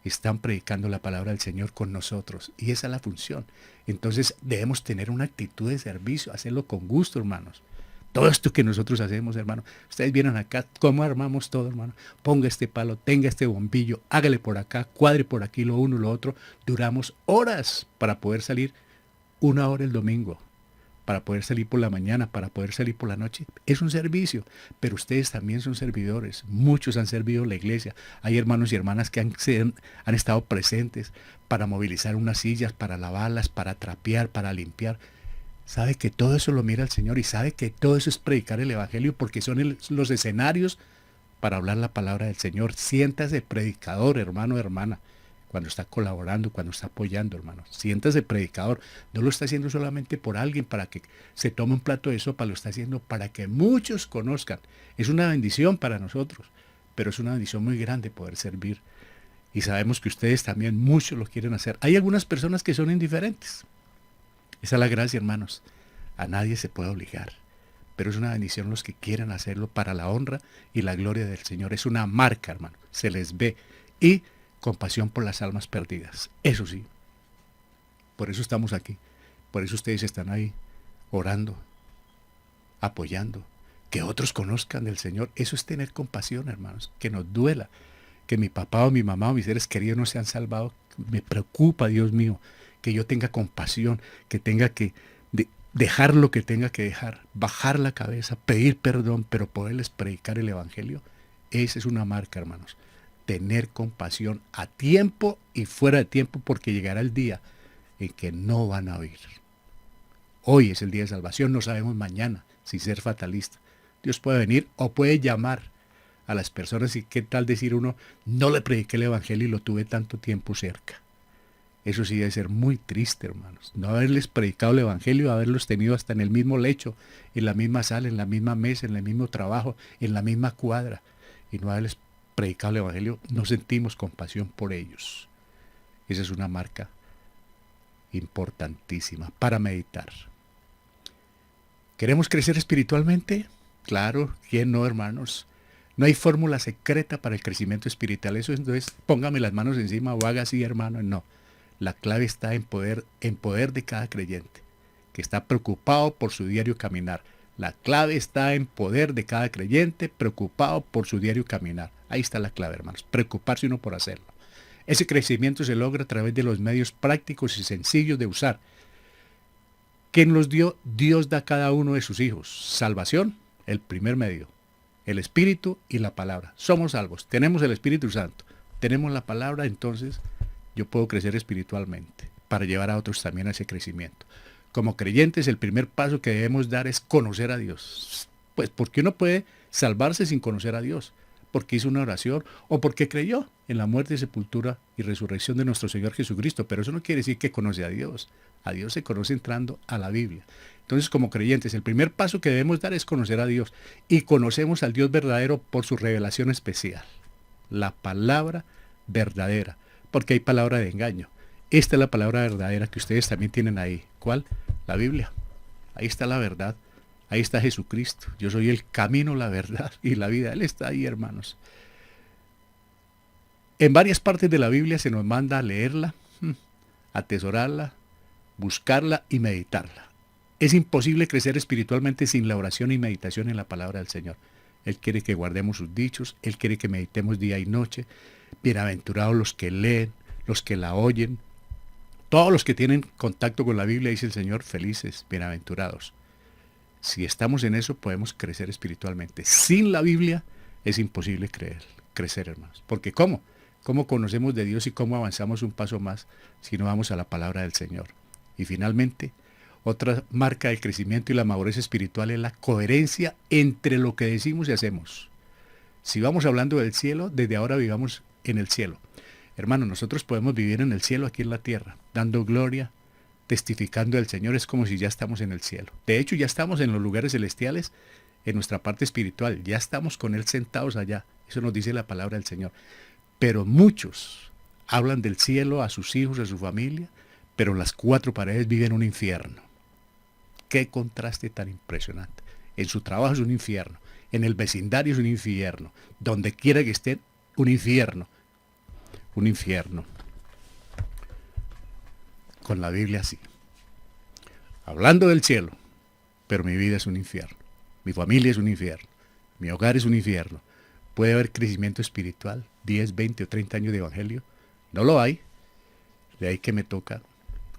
están predicando la palabra del Señor con nosotros. Y esa es la función. Entonces debemos tener una actitud de servicio, hacerlo con gusto, hermanos. Todo esto que nosotros hacemos, hermano. Ustedes vieron acá cómo armamos todo, hermano. Ponga este palo, tenga este bombillo, hágale por acá, cuadre por aquí lo uno, lo otro. Duramos horas para poder salir 1 hora el domingo, para poder salir por la mañana, para poder salir por la noche. Es un servicio, pero ustedes también son servidores. Muchos han servido en la iglesia. Hay hermanos y hermanas que han estado presentes para movilizar unas sillas, para lavarlas, para trapear, para limpiar. Sabe que todo eso lo mira el Señor y sabe que todo eso es predicar el Evangelio porque son los escenarios para hablar la palabra del Señor. Siéntase predicador, hermano, hermana, cuando está colaborando, cuando está apoyando, hermano. Siéntase predicador. No lo está haciendo solamente por alguien para que se tome un plato de sopa, lo está haciendo para que muchos conozcan. Es una bendición para nosotros, pero es una bendición muy grande poder servir Y sabemos que ustedes también muchos lo quieren hacer. Hay algunas personas que son indiferentes. Esa es la gracia, hermanos. A nadie se puede obligar. Pero es una bendición los que quieran hacerlo para la honra y la gloria del Señor. Es una marca, hermano. Se les ve. Y compasión por las almas perdidas. Eso sí. Por eso estamos aquí. Por eso ustedes están ahí orando, apoyando. Que otros conozcan del Señor. Eso es tener compasión, hermanos. Que nos duela que mi papá o mi mamá o mis seres queridos no se han salvado. Me preocupa, Dios mío, que yo tenga compasión, que tenga que dejar lo que tenga que dejar, bajar la cabeza, pedir perdón, pero poderles predicar el Evangelio. Esa es una marca, hermanos. Tener compasión a tiempo y fuera de tiempo, porque llegará el día en que no van a oír. Hoy es el día de salvación, no sabemos mañana, sin ser fatalista. Dios puede venir o puede llamar a las personas y qué tal decir uno, no le prediqué el Evangelio y lo tuve tanto tiempo cerca. Eso sí debe ser muy triste, hermanos. No haberles predicado el Evangelio, haberlos tenido hasta en el mismo lecho, en la misma sala, en la misma mesa, en el mismo trabajo, en la misma cuadra, y no haberles predicado el Evangelio, no sentimos compasión por ellos. Esa es una marca importantísima para meditar. ¿Queremos crecer espiritualmente? Claro, ¿quién no, hermanos? No hay fórmula secreta para el crecimiento espiritual. Eso entonces, póngame las manos encima o haga así, hermano. No. La clave está en poder de cada creyente, que está preocupado por su diario caminar. La clave está en poder de cada creyente preocupado por su diario caminar. Ahí está la clave, hermanos. Preocuparse uno por hacerlo. Ese crecimiento se logra a través de los medios prácticos y sencillos de usar. ¿Quién los dio? Dios da a cada uno de sus hijos. Salvación, el primer medio. El Espíritu y la palabra. Somos salvos. Tenemos el Espíritu Santo. Tenemos la palabra, entonces yo puedo crecer espiritualmente para llevar a otros también a ese crecimiento. Como creyentes, el primer paso que debemos dar es conocer a Dios. Pues porque uno puede salvarse sin conocer a Dios. Porque hizo una oración o porque creyó en la muerte, sepultura y resurrección de nuestro Señor Jesucristo. Pero eso no quiere decir que conoce a Dios. A Dios se conoce entrando a la Biblia. Entonces, como creyentes, el primer paso que debemos dar es conocer a Dios. Y conocemos al Dios verdadero por su revelación especial. La palabra verdadera. Porque hay palabra de engaño. Esta es la palabra verdadera que ustedes también tienen ahí. ¿Cuál? La Biblia. Ahí está la verdad. Ahí está Jesucristo. Yo soy el camino, la verdad y la vida. Él está ahí, hermanos. En varias partes de la Biblia se nos manda a leerla, atesorarla, buscarla y meditarla. Es imposible crecer espiritualmente sin la oración y meditación en la palabra del Señor. Él quiere que guardemos sus dichos, Él quiere que meditemos día y noche. Bienaventurados los que leen, los que la oyen. Todos los que tienen contacto con la Biblia, dice el Señor, felices, bienaventurados. Si estamos en eso, podemos crecer espiritualmente. Sin la Biblia es imposible crecer, hermanos. Porque ¿cómo? ¿Cómo conocemos de Dios y cómo avanzamos un paso más si no vamos a la palabra del Señor? Y finalmente, otra marca del crecimiento y la madurez espiritual es la coherencia entre lo que decimos y hacemos. Si vamos hablando del cielo, desde ahora vivamos en el cielo. Hermanos, nosotros podemos vivir en el cielo aquí en la tierra, dando gloria, testificando del Señor. Es como si ya estamos en el cielo. De hecho, ya estamos en los lugares celestiales, en nuestra parte espiritual. Ya estamos con Él sentados allá. Eso nos dice la palabra del Señor. Pero muchos hablan del cielo a sus hijos, a su familia, pero en las cuatro paredes viven un infierno. Qué contraste tan impresionante. En su trabajo es un infierno. En el vecindario es un infierno. Donde quiera que estén, un infierno. Un infierno. Con la Biblia así. Hablando del cielo, pero mi vida es un infierno. Mi familia es un infierno. Mi hogar es un infierno. ¿Puede haber crecimiento espiritual? 10, 20 o 30 años de evangelio. No lo hay. De ahí que me toca,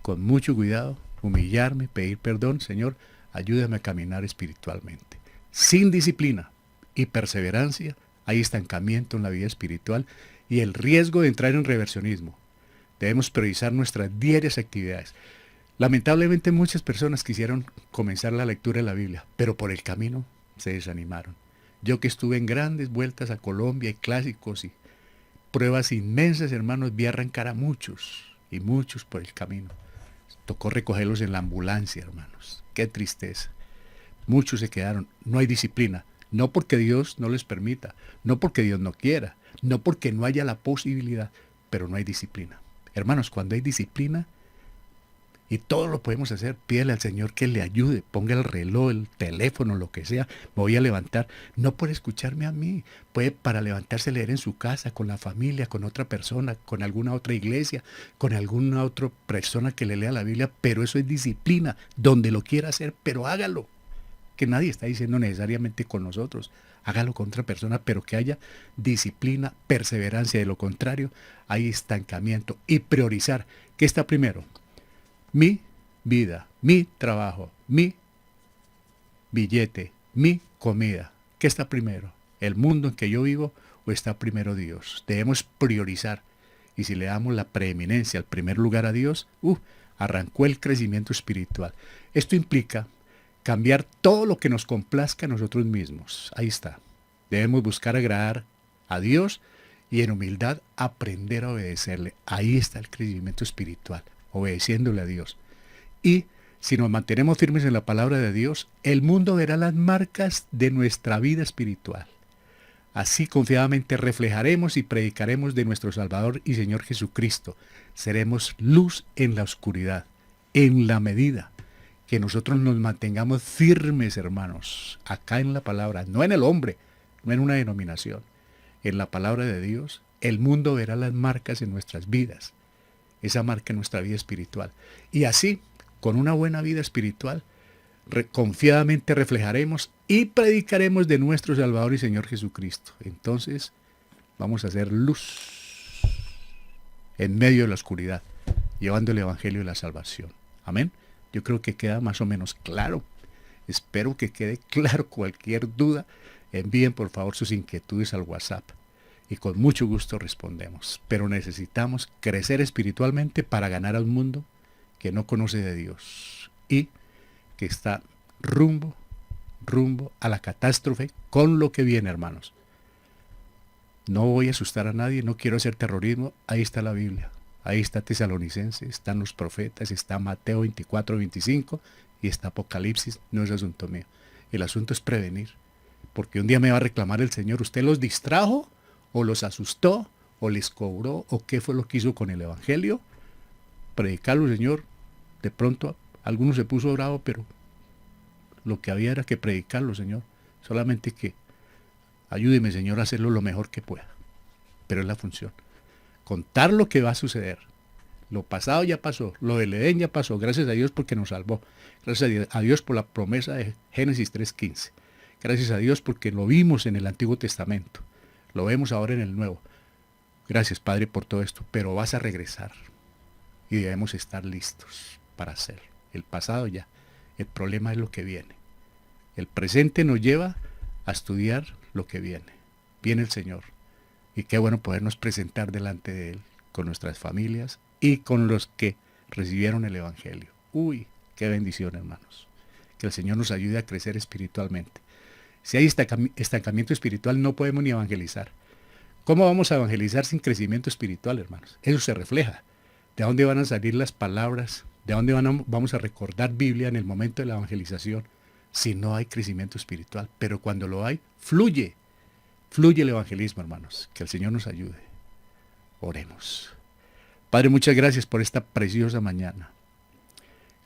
con mucho cuidado, humillarme, pedir perdón. Señor, ayúdame a caminar espiritualmente. Sin disciplina y perseverancia, hay estancamiento en la vida espiritual y el riesgo de entrar en reversionismo. Debemos priorizar nuestras diarias actividades. Lamentablemente muchas personas quisieron comenzar la lectura de la Biblia, pero por el camino se desanimaron. Yo que estuve en grandes vueltas a Colombia y clásicos y pruebas inmensas, hermanos, vi arrancar a muchos y muchos por el camino. Tocó recogerlos en la ambulancia, hermanos. Qué tristeza. Muchos se quedaron. No hay disciplina. No porque Dios no les permita, no porque Dios no quiera, no porque no haya la posibilidad, pero no hay disciplina. Hermanos, cuando hay disciplina, y todo lo podemos hacer, pídele al Señor que le ayude, ponga el reloj, el teléfono, lo que sea, me voy a levantar, no por escucharme a mí, puede para levantarse leer en su casa, con la familia, con otra persona, con alguna otra iglesia, con alguna otra persona que le lea la Biblia, pero eso es disciplina, donde lo quiera hacer, pero hágalo, que nadie está diciendo necesariamente con nosotros, hágalo con otra persona, pero que haya disciplina, perseverancia, de lo contrario, hay estancamiento. Y priorizar, ¿qué está primero? Mi vida, mi trabajo, mi billete, mi comida. ¿Qué está primero? ¿El mundo en que yo vivo o está primero Dios? Debemos priorizar. Y si le damos la preeminencia al primer lugar a Dios, arrancó el crecimiento espiritual. Esto implica cambiar todo lo que nos complazca a nosotros mismos. Ahí está. Debemos buscar agradar a Dios y en humildad aprender a obedecerle. Ahí está el crecimiento espiritual, obedeciéndole a Dios. Y si nos mantenemos firmes en la palabra de Dios, el mundo verá las marcas de nuestra vida espiritual. Así confiadamente reflejaremos y predicaremos de nuestro Salvador y Señor Jesucristo. Seremos luz en la oscuridad, en la medida que nosotros nos mantengamos firmes, hermanos, acá en la palabra, no en el hombre, no en una denominación, en la palabra de Dios. El mundo verá las marcas en nuestras vidas, esa marca en nuestra vida espiritual. Y así, con una buena vida espiritual, confiadamente reflejaremos y predicaremos de nuestro Salvador y Señor Jesucristo. Entonces, vamos a hacer luz en medio de la oscuridad, llevando el Evangelio de la salvación. Amén. Yo creo que queda más o menos claro. Espero que quede claro. Cualquier duda, envíen por favor sus inquietudes al WhatsApp y con mucho gusto respondemos. Pero necesitamos crecer espiritualmente para ganar a un mundo que no conoce de Dios y que está rumbo a la catástrofe con lo que viene, hermanos. No voy a asustar a nadie, no quiero hacer terrorismo. Ahí está la Biblia. Ahí está Tesalonicenses, están los profetas, está Mateo 24, 25 y está Apocalipsis. No es asunto mío. El asunto es prevenir. Porque un día me va a reclamar el Señor, ¿usted los distrajo o los asustó o les cobró o qué fue lo que hizo con el Evangelio? Predicarlo, Señor. De pronto alguno se puso bravo, pero lo que había era que predicarlo, Señor. Solamente que ayúdeme, Señor, a hacerlo lo mejor que pueda. Pero es la función. Contar lo que va a suceder. Lo pasado ya pasó, lo del Edén ya pasó, gracias a Dios porque nos salvó. Gracias a Dios por la promesa de Génesis 3:15. Gracias a Dios porque lo vimos en el Antiguo Testamento. Lo vemos ahora en el Nuevo. Gracias, Padre, por todo esto. Pero vas a regresar. Y debemos estar listos para hacerlo. El pasado ya. El problema es lo que viene. El presente nos lleva a estudiar lo que viene. Viene el Señor. Y qué bueno podernos presentar delante de Él con nuestras familias y con los que recibieron el Evangelio. Uy, qué bendición, hermanos. Que el Señor nos ayude a crecer espiritualmente. Si hay estancamiento espiritual, no podemos ni evangelizar. ¿Cómo vamos a evangelizar sin crecimiento espiritual, hermanos? Eso se refleja. ¿De dónde van a salir las palabras? ¿De dónde vamos a recordar Biblia en el momento de la evangelización? Si no hay crecimiento espiritual. Pero cuando lo hay, fluye el evangelismo, hermanos. Que el Señor nos ayude. Oremos. Padre, muchas gracias por esta preciosa mañana.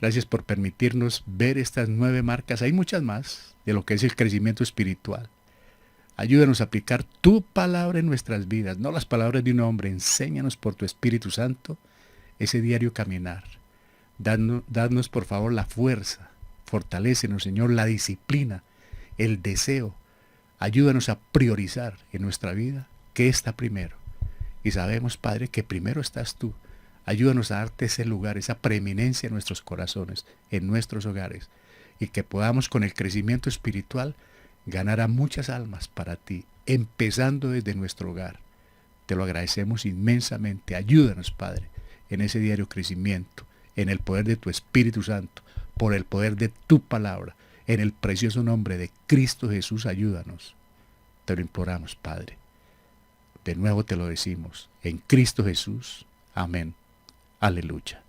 Gracias por permitirnos ver estas 9 marcas. Hay muchas más de lo que es el crecimiento espiritual. Ayúdanos a aplicar tu palabra en nuestras vidas, no las palabras de un hombre. Enséñanos por tu Espíritu Santo ese diario caminar. Dadnos por favor la fuerza. Fortalécenos, Señor, la disciplina, el deseo. Ayúdanos a priorizar en nuestra vida qué está primero. Y sabemos, Padre, que primero estás tú. Ayúdanos a darte ese lugar, esa preeminencia en nuestros corazones, en nuestros hogares. Y que podamos con el crecimiento espiritual ganar a muchas almas para ti, empezando desde nuestro hogar. Te lo agradecemos inmensamente. Ayúdanos, Padre, en ese diario crecimiento, en el poder de tu Espíritu Santo, por el poder de tu palabra. En el precioso nombre de Cristo Jesús, ayúdanos. Te lo imploramos, Padre. De nuevo te lo decimos. En Cristo Jesús. Amén. Aleluya.